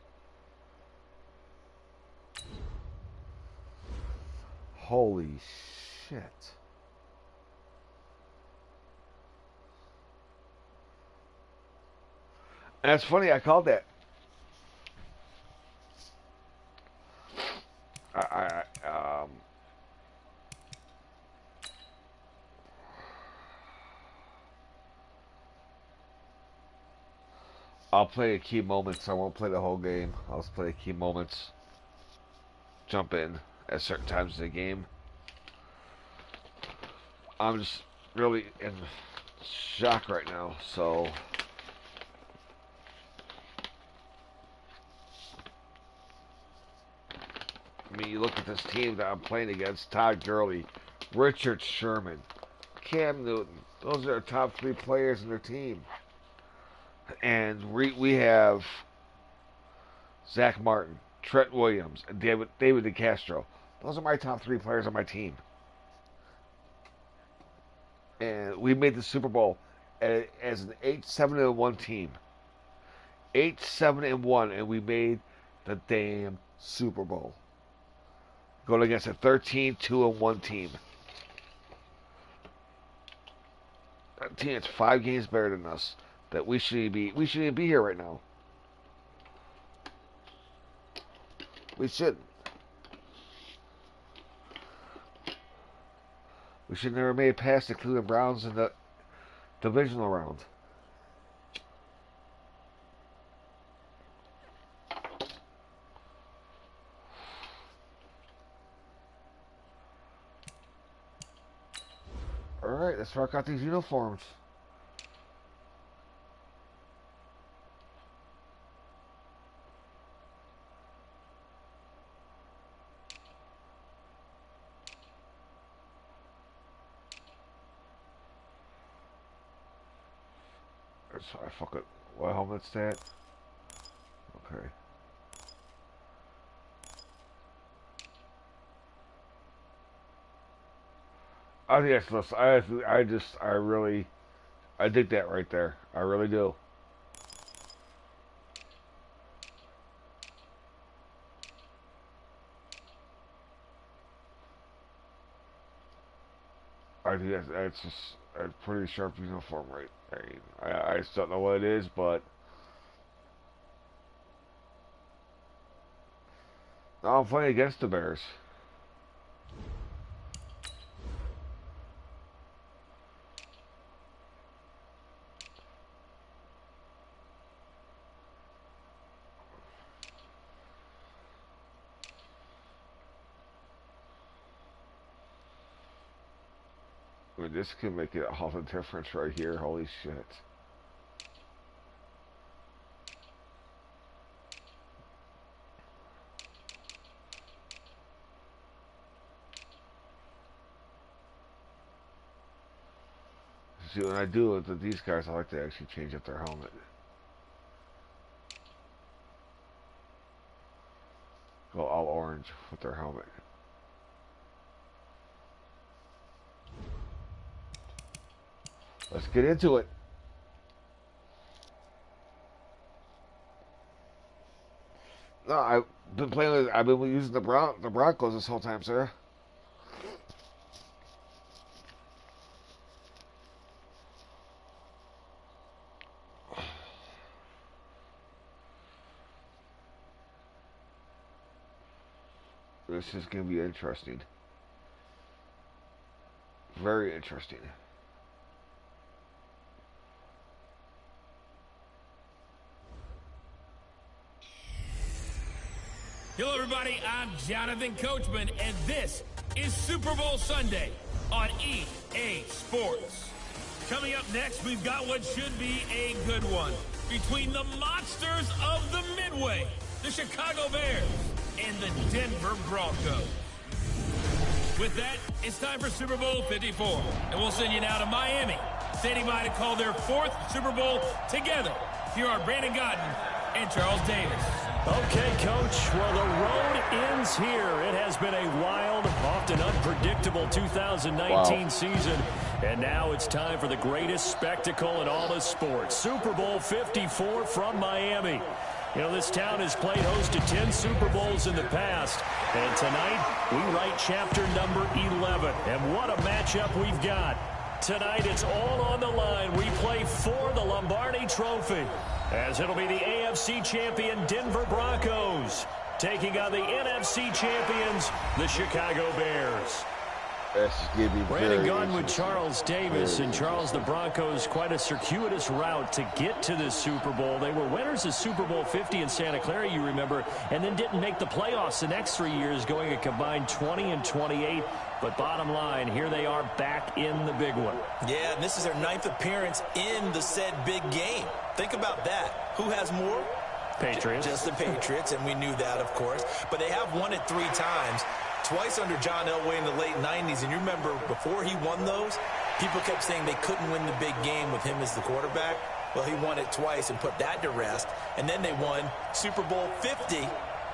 Holy shit. And that's funny, I called that. I'll play the key moments. I won't play the whole game. I'll just play the key moments. Jump in at certain times of the game. I'm just really in shock right now, so I mean, you look at this team that I'm playing against: Todd Gurley, Richard Sherman, Cam Newton. Those are the top 3 players in their team. And we have Zach Martin, Trent Williams, and David DeCastro. Those are my top 3 players on my team. And we made the Super Bowl as an 8-7-1 team. 8-7-1, and we made the damn Super Bowl. Going against a 13-2-1 team. A team that's 5 games better than us. That we shouldn't be here right now. We shouldn't. We should never made it past the Cleveland Browns in the divisional round. Alright, let's rock out these uniforms. I fuck it. What helmet's that? Okay. I think that's less. I dig that right there. I really do. I think that's just a pretty sharp uniform, right? I mean, I just don't know what it is, but I'm playing against the Bears. I mean, this could make it all the difference right here. Holy shit. See, when I do it with these guys, I like to actually change up their helmet. Go all orange with their helmet. Let's get into it. No, I've been playing. I've been using the Broncos this whole time, sir. This is going to be interesting. Very interesting. Hello, everybody. I'm Jonathan Coachman, and this is Super Bowl Sunday on EA Sports. Coming up next, we've got what should be a good one between the monsters of the Midway, the Chicago Bears, and the Denver Broncos. With that, it's time for Super Bowl 54, and we'll send you now to Miami, standing by to call their 4th Super Bowl together. Here are Brandon Godden and Charles Davis. Okay, Coach. Well, the road ends here. It has been a wild, often unpredictable 2019 season. And now it's time for the greatest spectacle in all of sports. Super Bowl 54 from Miami. You know, this town has played host to 10 Super Bowls in the past. And tonight, we write chapter number 11. And what a matchup we've got. Tonight, it's all on the line. We play for the Lombardi Trophy, as it'll be the AFC champion Denver Broncos taking on the NFC champions, the Chicago Bears. Brandon Gunn with Charles Davis. And Charles, the Broncos, quite a circuitous route to get to this Super Bowl. They were winners of Super Bowl 50 in Santa Clara, you remember, and then didn't make the playoffs the next 3 years, going a combined 20-28. But bottom line, here they are back in the big one. Yeah, and this is their 9th appearance in the said big game. Think about that. Who has more? Patriots. Just the Patriots, and we knew that, of course. But they have won it 3 times. Twice under John Elway in the late 90s. And you remember, before he won those, people kept saying they couldn't win the big game with him as the quarterback. Well, he won it twice and put that to rest. And then they won Super Bowl 50,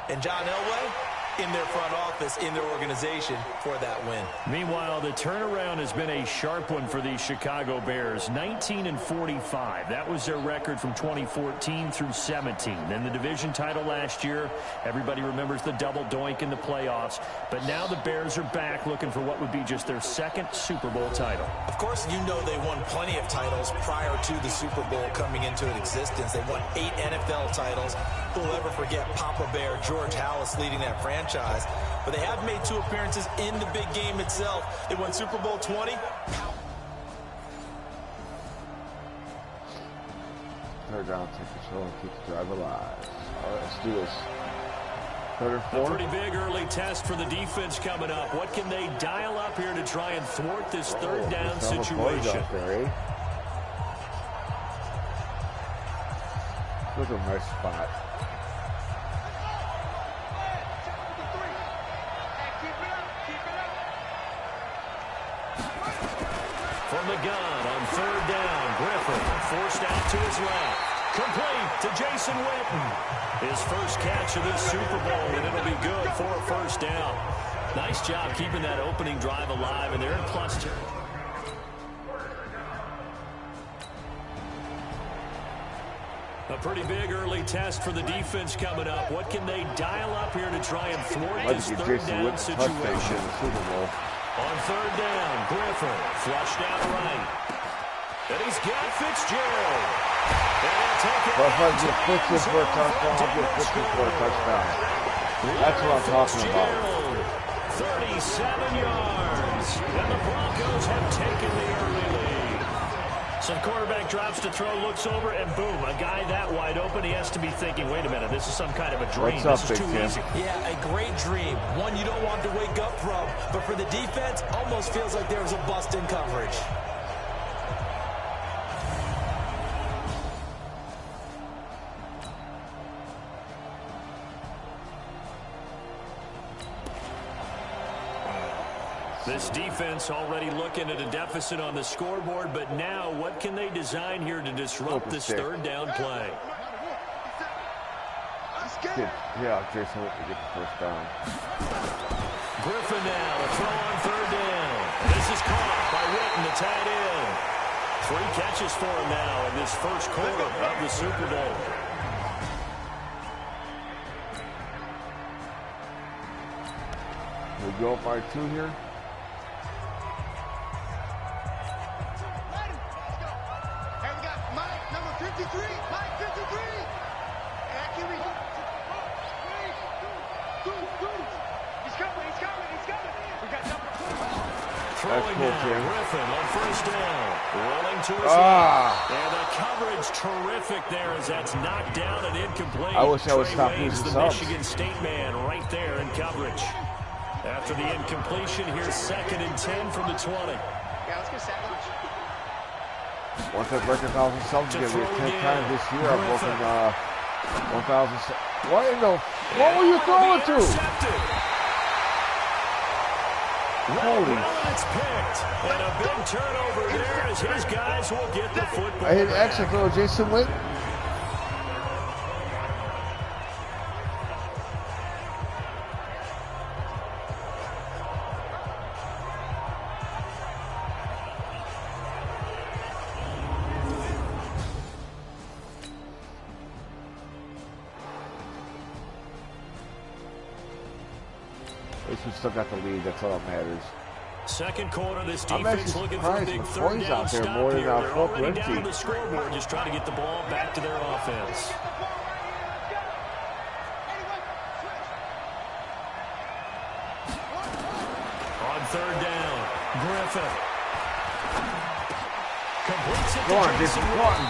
and John Elway in their front office, in their organization, for that win. Meanwhile, the turnaround has been a sharp one for the Chicago Bears. 19-45. That was their record from 2014 through 17. Then the division title last year. Everybody remembers the double doink in the playoffs. But now the Bears are back looking for what would be just their 2nd Super Bowl title. Of course, you know they won plenty of titles prior to the Super Bowl coming into existence. They won 8 NFL titles. Who'll ever forget Papa Bear, George Halas leading that franchise. But they have made 2 appearances in the big game itself. They won Super Bowl 20. Third down, take control, keep the drive alive. All right, let's do this. 3rd and 4. A pretty big early test for the defense coming up. What can they dial up here to try and thwart this 3rd down situation? Look at my spot. From the gun on 3rd down, Griffin forced out to his left. Complete to Jason Witten. His first catch of this Super Bowl, and it'll be good for a 1st down. Nice job keeping that opening drive alive, and they're in +2. A pretty big early test for the defense coming up. What can they dial up here to try and thwart this 3rd down situation? On 3rd down, Griffin flushed out right. And he's got Fitzgerald. And he'll take it. Well, if I get 50 for a touchdown, I'll get 50 for a touchdown. That's what I'm talking about. 37 yards. And the Broncos have taken the early lead. So the quarterback drops to throw, looks over, and boom, a guy that wide open, he has to be thinking, wait a minute, this is some kind of a dream. What's up, this is too Big easy. Yeah, a great dream. One you don't want to wake up from. But for the defense, almost feels like there was a bust in coverage. This defense already looking at a deficit on the scoreboard, but now what can they design here to disrupt this third down play? Yeah, Jason Whit to get the first down. Griffin now to throw on third down. This is caught by Witten, the tight end. 3 catches for him now in this first quarter of the Super Bowl. We go up by 2 here. Throwing down, Griffin on first down. Rolling to his left. And the coverage terrific there as that's knocked down and incomplete. I wish I would Trey stop Waynes, using the subs. Michigan State man right there in coverage. After the incompletion, here's 2nd and 10 from the 20. Once I break 1,000 subs, again, we have 10 times this year. I've broken 1,000 subs. What in the... What were you throwing to? Holy. Well, it's picked. And a big turnover there as his guys will get the football. I hit extra throw, Jason Witt. At least we still got the lead. That's all that matters. Second quarter, this I'm defense actually looking for a surprised big the third points down out there stop more than here. They're Fort already down Lindsay. the scoreboard, just trying to get the ball back to their offense. On third down, Griffin. Completes it Go on, to Jason. Jason Go on.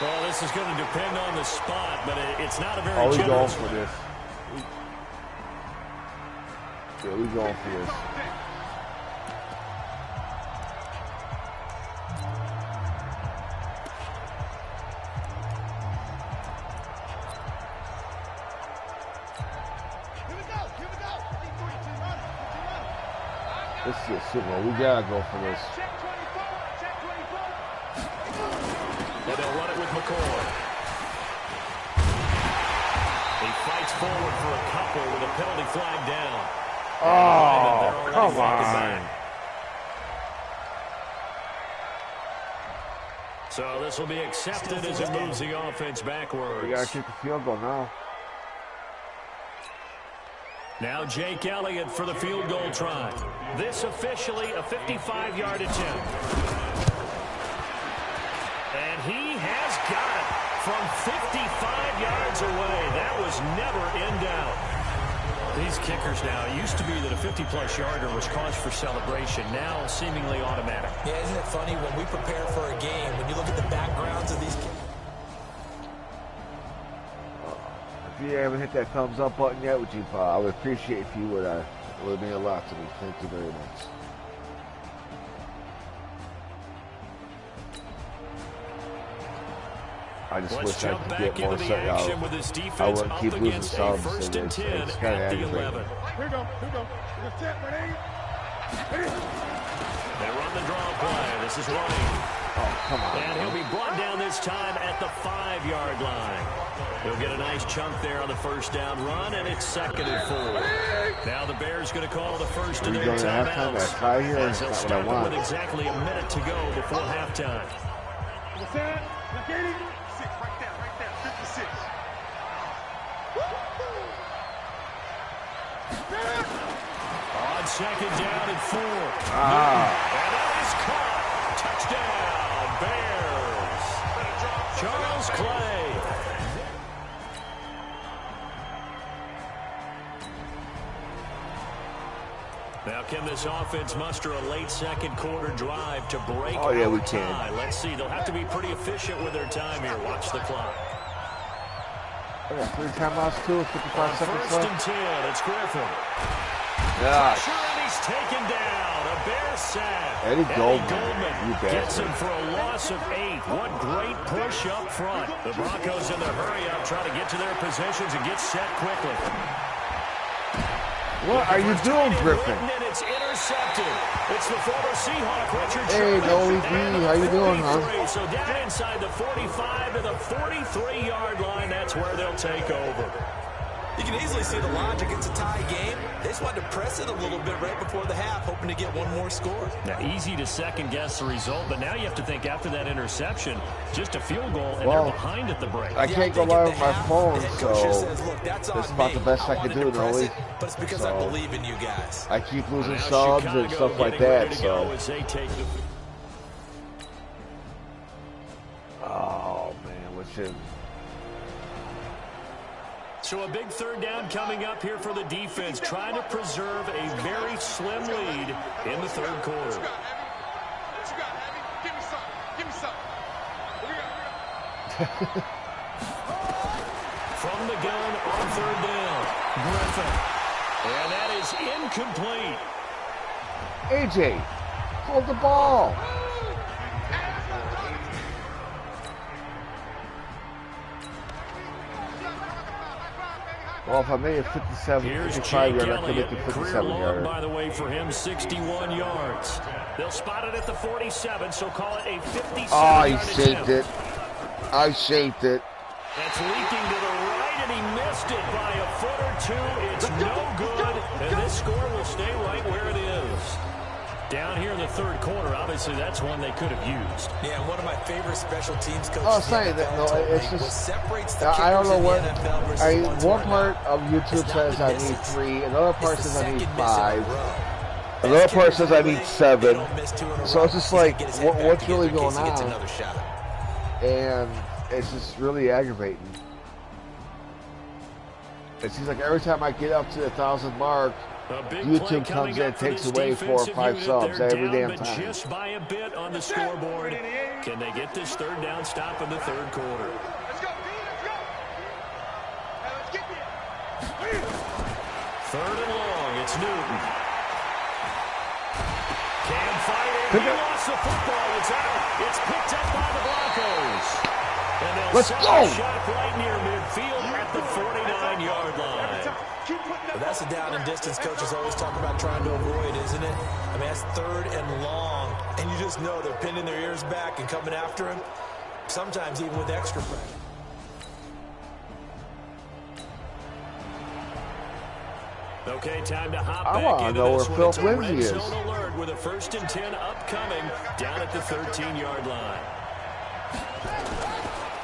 Well, this is going to depend on the spot, but it's not a very Oh, we going generous for one. this. Yeah, we going for this. This is a Super Bowl. We gotta go for this. And they'll run it with McCoy. He fights forward for a couple with a penalty flag down. Oh, come on. So this will be accepted as it moves the offense backwards. We gotta kick the field goal now. Now Jake Elliott for the field goal try. This officially a 55-yard attempt. And he has got it from 55 yards away. That was never in doubt. These kickers now, it used to be that a 50-plus yarder was cause for celebration. Now seemingly automatic. Yeah, isn't it funny when we prepare for a game, when you look at the backgrounds of these If you haven't hit that thumbs up button yet, would you? I would appreciate if you would. It would mean a lot to me. Thank you very much. I just Let's wish I jump could back get more into the set action out. with this I defense wouldn't up keep losing against a subs. first and 10 It's kinda at the aggravating. 11. Here we go. They run the draw play. This is running. Oh, come on. And he'll be brought down this time at the 5-yard line. He'll get a nice chunk there on the first down run, and it's 2nd and 4. Now the Bears going to call the first of Are we their going to halftime? That timeouts. tie here As is they'll not what I stop it want. with exactly a minute to go before halftime. On 2nd down and 4. Ah. And that is caught. Touchdown, Bears. Charles Clay. Now, can this offense muster a late second quarter drive to break we tie? can. Let's see. They'll have to be pretty efficient with their time here. Watch the clock. I got 3 timeouts too. 55 seconds First left. and 10. It's Griffin. Gosh. Pressure, and he's taken down. A Bear sack. Eddie Goldman. You Gets bastard. him for a loss of 8. What great push up front. The Broncos in the hurry up, trying to get to their positions and get set quickly. What are you doing, Griffin? And it's intercepted. It's the former Seahawk, Richard Hey, Sherman. Noe And D, the how you doing, huh? 43. So down inside the 45 to the 43-yard line. That's where they'll take over. You can easily see the logic. It's a tie game. They just wanted to press it a little bit right before the half, hoping to get one more score. Now, easy to second-guess the result, but now you have to think after that interception, just a field goal, and Well, they're behind at the break. I can't go live with my phone, so Says, look, that's this is about the best I can do, Noe. but it's because I believe in you guys. I keep losing Now subs and Chicago stuff like getting ready that, to go so. as they take the... Oh, man, what should... So a big third down coming up here for the defense, trying to preserve a very slim lead in the third quarter. From the gun on third down, Griffin. And that is incomplete. AJ, hold the ball. Well, if I made it 57, Here's 55 Jake yards, I could make Elliott. it Career 57 long, yards. by the way, for him, 61 yards. They'll spot it at the 47, so call it a 57-yard Oh, he attempt. shaped it. I shaped it. That's leaking to the right, and he missed it by a foot or two. It's no good, and this score will stay right where it is. Down here in the third quarter, obviously that's one they could have used. Yeah, one of my favorite special teams coaches. Oh, saying that, no, it's just, I don't know what, one part of YouTube says I need 3, another part says I need 5, another part says I need 7, so it's just like, what's really going on, and it's just really aggravating. It seems like every time I get up to the 1,000 mark, YouTube comes in and takes away 4 or 5 subs every damn time. Just by a bit on the scoreboard. Can they get this third down stop in the third quarter? Third and long, it's Newton. Can't fight it. He lost the football. It's out. It's picked up by the Broncos. And they'll Let's set go. the shot right near midfield at the 49-yard line. But that's a down and distance coaches always talk about trying to avoid, isn't it? I mean, that's third and long. And you just know they're pinning their ears back and coming after him, sometimes even with extra pressure. Okay, time to hop I back wanna into know this where one. It's Phil a Lindsay red is. zone alert with a 1st and 10 upcoming down at the 13-yard line.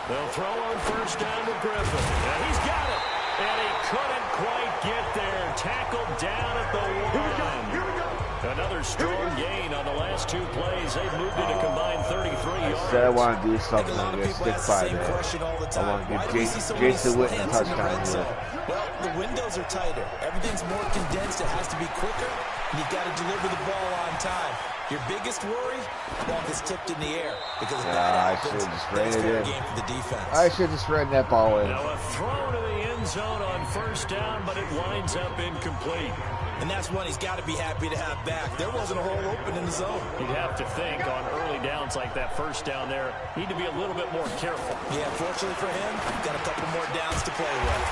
They'll throw on first down to Griffin. And he's got it. And he couldn't quite get there. Tackled down at the 1. Another strong gain on the last 2 plays. They've moved it a combined 33 yards. I said I want to do something A lot of against people stick ask the 5 same man. question all the I time. want to Why get do we see so many Jason Witten a slants in the touchdown red zone? here. Well, the windows are tighter. Everything's more condensed. It has to be quicker. And you've got to deliver the ball on time. Your biggest worry? Ball gets tipped in the air. Because if that I happens, should've just then it's ran it fair in. game for the defense. I should just ran that ball in. Now a throw to the end zone on first down, but it winds up incomplete. And that's one he's got to be happy to have back. There wasn't a hole open in the zone. You'd have to think on early downs like that first down there, need to be a little bit more careful. Yeah, fortunately for him, got a couple more downs to play with.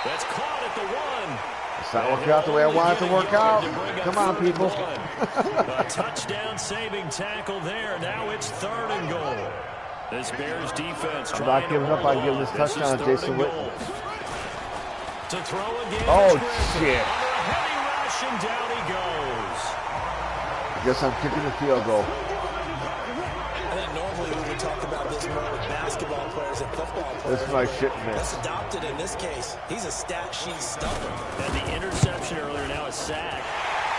That's caught at the 1. It's not working out the way I want it to work out. Come on, people. A touchdown saving tackle there. Now it's 3rd and goal. This Bears defense I'm not giving up. I give this This is touchdown to 3rd Jason and Witten. goal. To throw again. Oh, is Griffin. shit. Under a heavy rush, and down he goes. I guess I'm kicking the field goal. I think normally we would talk about this more with basketball players and football players. This is my shit miss. That's adopted in this case. He's a stat sheet stuffer. And the interception earlier, now a sack.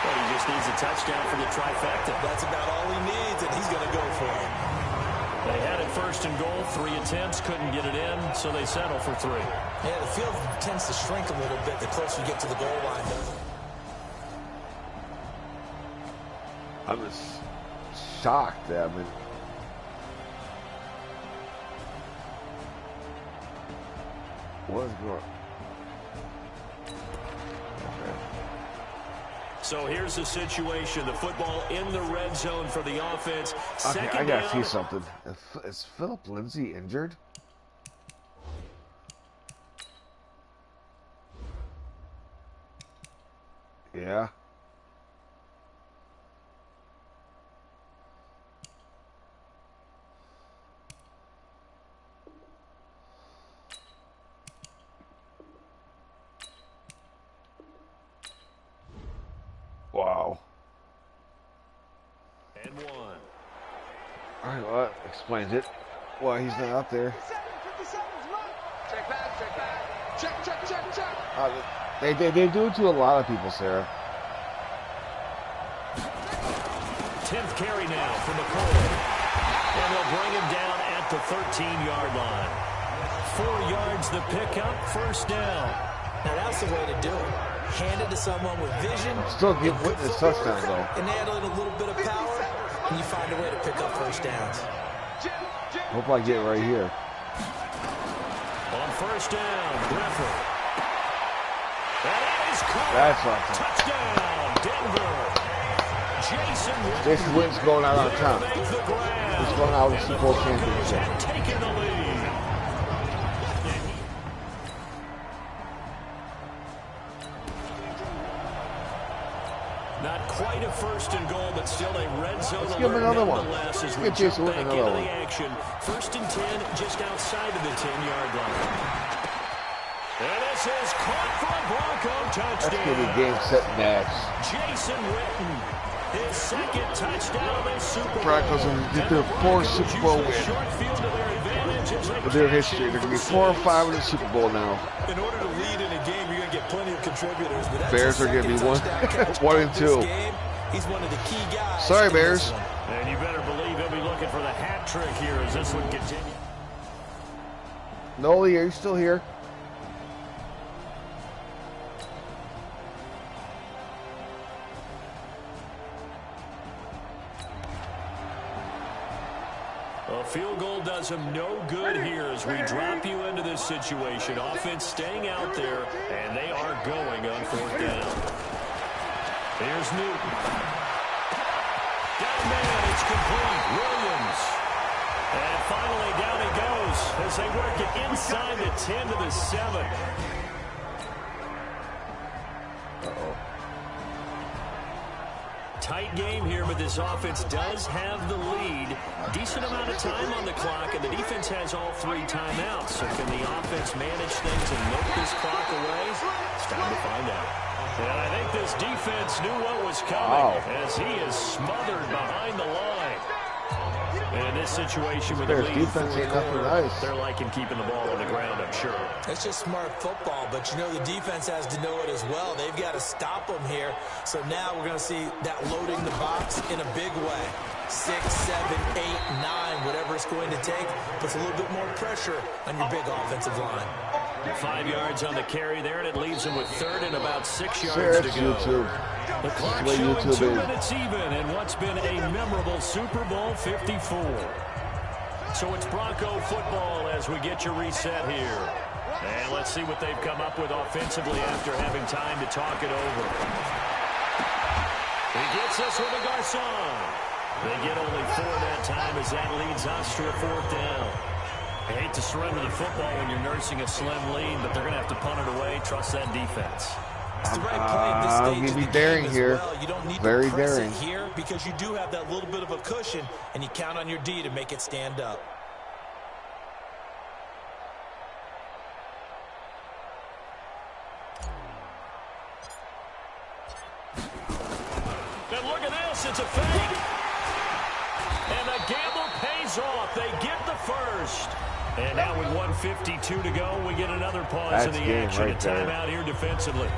But he just needs a touchdown for the trifecta. That's about all he needs, and he's going to go for it. They had it 1st and goal, 3 attempts, couldn't get it in, so they settle for 3. Yeah, the field tends to shrink a little bit the closer you get to the goal line, doesn't it? I'm just shocked. I mean, what is going on? So here's the situation. The football in the red zone for the offense. Okay, I gotta see something. Is Philip Lindsay injured? Yeah. Wow. And one. All right, well, that explains it. Why he's not out there. 57's run. Check back, check back. Check. They do it to a lot of people, Sarah. 10th carry now for McCoy. And they'll bring him down at the 13-yard line. 4 yards the pickup, first down. Now that's the way to do it. Hand it to someone with vision. Still give Witness touchdown, though. And add in a little bit of power, and you find a way to pick up first downs. Hope I get right here. On first down, Griffin. That is caught. That's awesome. Touchdown, Denver. Jason Witten's going out on top. He's going out with the Super Bowl championship. Taking the lead. Not quite a first and goal, but still a red zone. Let's give him another one. As Let's we get Jason jump Witten back another into one. the action. First and 10, just outside of the 10-yard line. And this is caught for a Bronco touchdown. That's going to be game, set, match. Jason Witten, his second touchdown this Super Bowl. Broncos will get their 4th Super Bowl win in their history. They're going to be 4 or 5 in the Super Bowl now. In order to lead in a game, you're going to get plenty of contributors. But that's Bears are going to be 1 and 2. He's one of the key guys. Sorry, Bears. And you better believe he'll be looking for the hat trick here as this one continues. Noli, are you still here? A field goal does him no good here as we drop you into this situation. Offense staying out there, and they are going on 4th down. Here's Newton. Down man, it's complete. Williams. And finally down he goes as they work it inside the 10 to the 7. Tight game here, but this offense does have the lead. Decent amount of time on the clock, and the defense has all 3 timeouts. So can the offense manage things and milk this clock away? It's time to find out. And I think this defense knew what was coming as he is smothered behind the line. And in this situation with the lead defense ain't nothing nice. they're liking keeping the ball on the ground, I'm sure. It's just smart football, but you know the defense has to know it as well. They've got to stop them here. So now we're going to see that loading the box in a big way. 6, 7, 8, 9, whatever it's going to take, puts a little bit more pressure on your big offensive line. 5 yards on the carry there, and it leaves them with 3rd and about 6 yards Sarah, to it's go. YouTube. The clock That's the way showing YouTube 2 is. minutes even in what's been a memorable Super Bowl 54. So it's Bronco football as we get your reset here. And let's see what they've come up with offensively after having time to talk it over. He gets us with a Garcon. They get only 4 that time as that leads us to a 4th down. I hate to surrender the football when you're nursing a slim lead, but they're going to have to punt it away. Trust that defense. It's the right play at this stage of the daring game as here. well. You don't need Very to press daring. it here because you do have that little bit of a cushion, and you count on your D to make it stand up. And look at this, it's a fake. And the gamble pays off. They get the first. And now with 1:52 to go, we get another pause in the action. Right a timeout here defensively.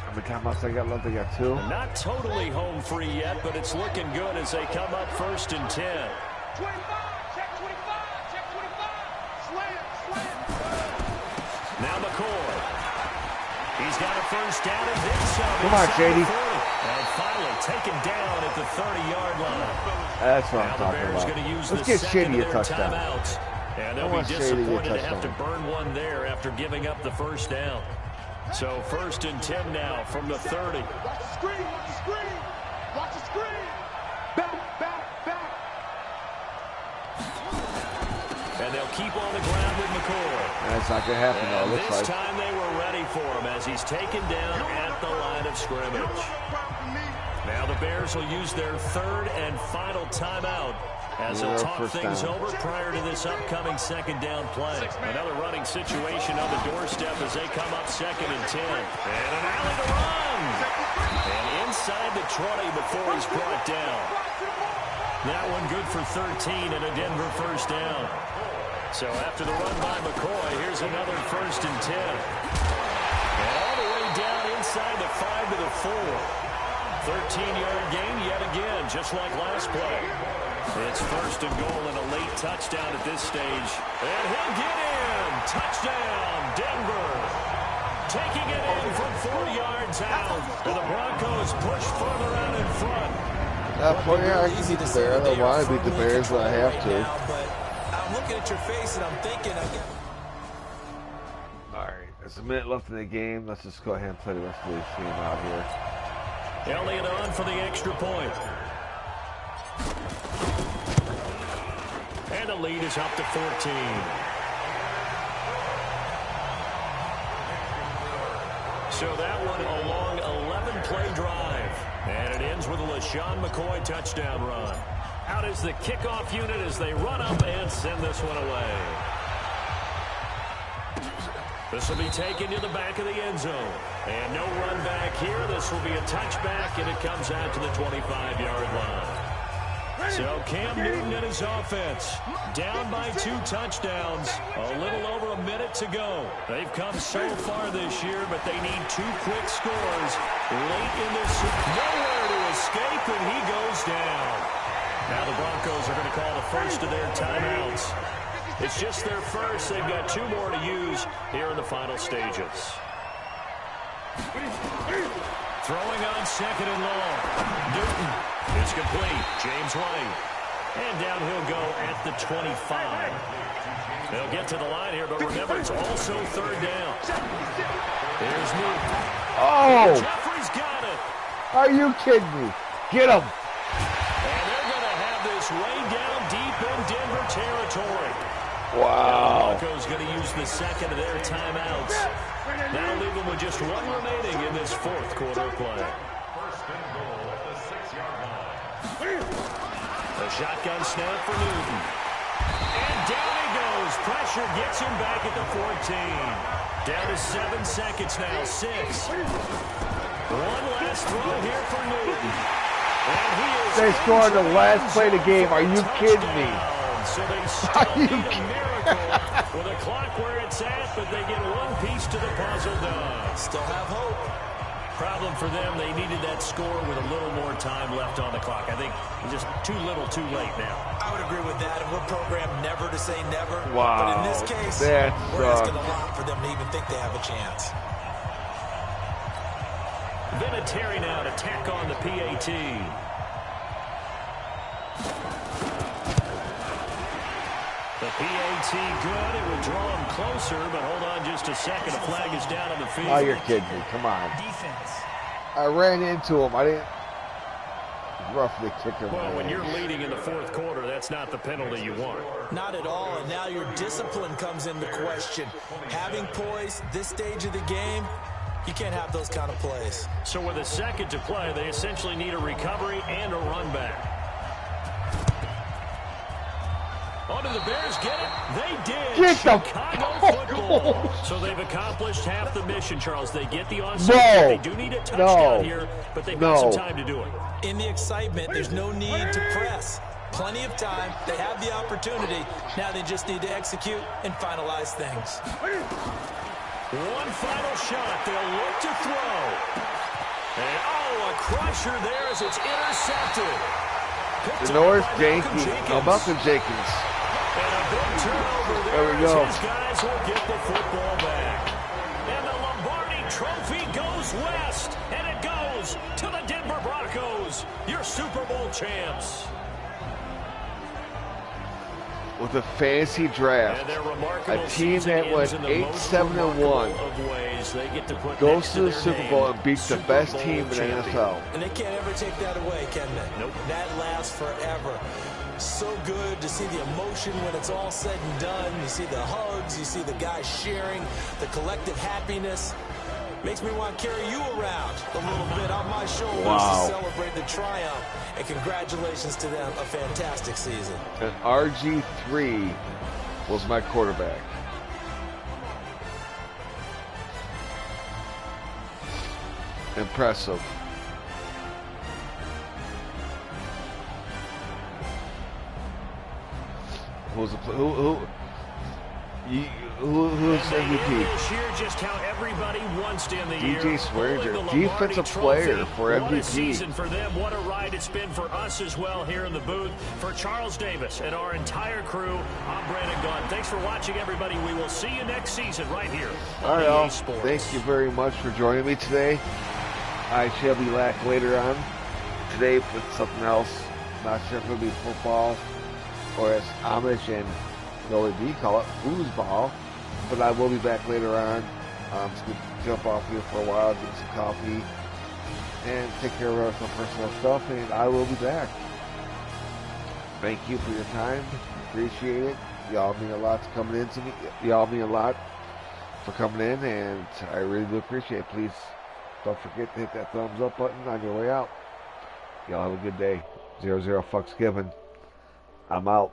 How many timeouts they got left? They got 2. Not totally home free yet, but it's looking good as they come up 1st and 10. 25, check 25, check 25. Slam. Now McCoy. He's got a first down and then some. Come on, Inside the Shady. 40. And finally taken down at the 30-yard line. That's what Now I'm talking the Bears about. going to use Let's the get second Shady of a their touchdown. timeouts. And they'll I be want Shady a disappointed to have to touchdown. burn one there after giving up the first down. So 1st and 10 now from the 30. Watch the screen, watch the screen. Watch the screen. Back. And they'll keep on the ground with McCoy. That's not going to happen, though. And It looks this like. time they were ready for him as he's taken down at the line of scrimmage. Now the Bears will use their 3rd and final timeout as they'll talk things over prior to this upcoming 2nd down play. Another running situation on the doorstep as they come up 2nd and 10. And an alley to run. And inside the 20 before he's brought down. That one good for 13 and a Denver first down. So after the run by McCoy, here's another 1st and 10. And all the way down inside the 5 to the 4. 13-yard gain yet again, just like last play. It's 1st and goal and a late touchdown at this stage. And he'll get in. Touchdown, Denver. Taking it in from 4 yards out. And the Broncos push further out in front. I can beat the Bears. I don't want to beat the Bears, but I have to. I'm looking at your face and I'm thinking. All right, there's a minute left in the game. Let's just go ahead and play the rest of this game out here. Elliott on for the extra point. And the lead is up to 14. So that one a long 11-play drive. And it ends with a LaShawn McCoy touchdown run. Out is the kickoff unit as they run up and send this one away. This will be taken to the back of the end zone. And no run back here. This will be a touchback, and it comes out to the 25-yard line. So Cam Newton and his offense down by 2 touchdowns. A little over a minute to go. They've come so far this year, but they need 2 quick scores late in this. Nowhere to escape, and he goes down. Now the Broncos are going to call the first of their timeouts. It's just their first. They've got 2 more to use here in the final stages. Throwing on 2nd and long. Newton is complete. James White. And down he'll go at the 25. They'll get to the line here, but remember, it's also 3rd down. There's Newton. Oh! Jeffrey's got it. Are you kidding me? Get him! And they're going to have this way down deep in Denver territory. Wow. The Broncos going to use the 2nd of their timeouts. That'll leave them with just 1 remaining in this 4th quarter play. A shotgun snap for Newton. And down he goes. Pressure gets him back at the 14. Down to 7 seconds now. 6. One last throw here for Newton. And he is They scored the last play of the game. Are you kidding me? So they still need a miracle with a clock where it's at, but they get 1 piece to the puzzle done. Still have hope. Problem for them, they needed that score with a little more time left on the clock. I think just too little, too late now. I would agree with that, and we're programmed never to say never. Wow. But in this case, That we're asking a sucks. lot for them to even think they have a chance. Vinatieri now to tack on the PAT. The PAT good. It would draw him closer, but hold on just a second. A flag is down on the field. Oh, you're kidding me. Come on. Defense. I ran into him. I didn't roughly kick him. Well, when you're leading in the 4th quarter, that's not the penalty you want. Not at all, and now your discipline comes into question. Having poise this stage of the game, you can't have those kind of plays. So with a 2nd to play, they essentially need a recovery and a run back. Oh, did the Bears get it? They did. Get the Chicago football. So they've accomplished half the mission, Charles. They get the onside. No. They do need a touchdown No. here, but they've got some time to do it. In the excitement, there's no need to press. Plenty of time. They have the opportunity. Now they just need to execute and finalize things. One final shot. They'll look to throw. And, oh, a crusher there as it's intercepted. Picked Norris up by Malcolm Jenkins. Malcolm Jenkins. And a big turnover there. There we go. His guys will get the football back. And the Lombardi Trophy goes west. And it goes to the Denver champs. With a fantasy draft, a team that went 8-7-1 goes to the Super Bowl and beats the best team in the NFL. And they can't ever take that away, can they? Nope. That lasts forever. So good to see the emotion when it's all said and done. You see the hugs, you see the guys sharing, the collective happiness. Makes me want to carry you around a little bit on my shoulders to celebrate the triumph. And congratulations to them, a fantastic season. And RG3 was my quarterback. Impressive. Who's MVP? This year, just how everybody wants to end the year. DJ Swearinger, defensive player for MVP. What a season for them. What a ride it's been for us as well here in the booth. For Charles Davis and our entire crew, I'm Brandon Gaudin. Thanks for watching, everybody. We will see you next season right here on EA Sports. Thank you very much for joining me today. I shall be back later on today with something else. Not sure if it'll be football or as Amish and OAD call it, foosball. But I will be back later on. I'm just going to jump off here for a while, get some coffee, and take care of some personal stuff, and I will be back. Thank you for your time. Appreciate it. Y'all mean a lot to coming in to me. Y'all mean a lot for coming in, and I really do appreciate it. Please don't forget to hit that thumbs up button on your way out. Y'all have a good day. 0-0 fucks given. I'm out.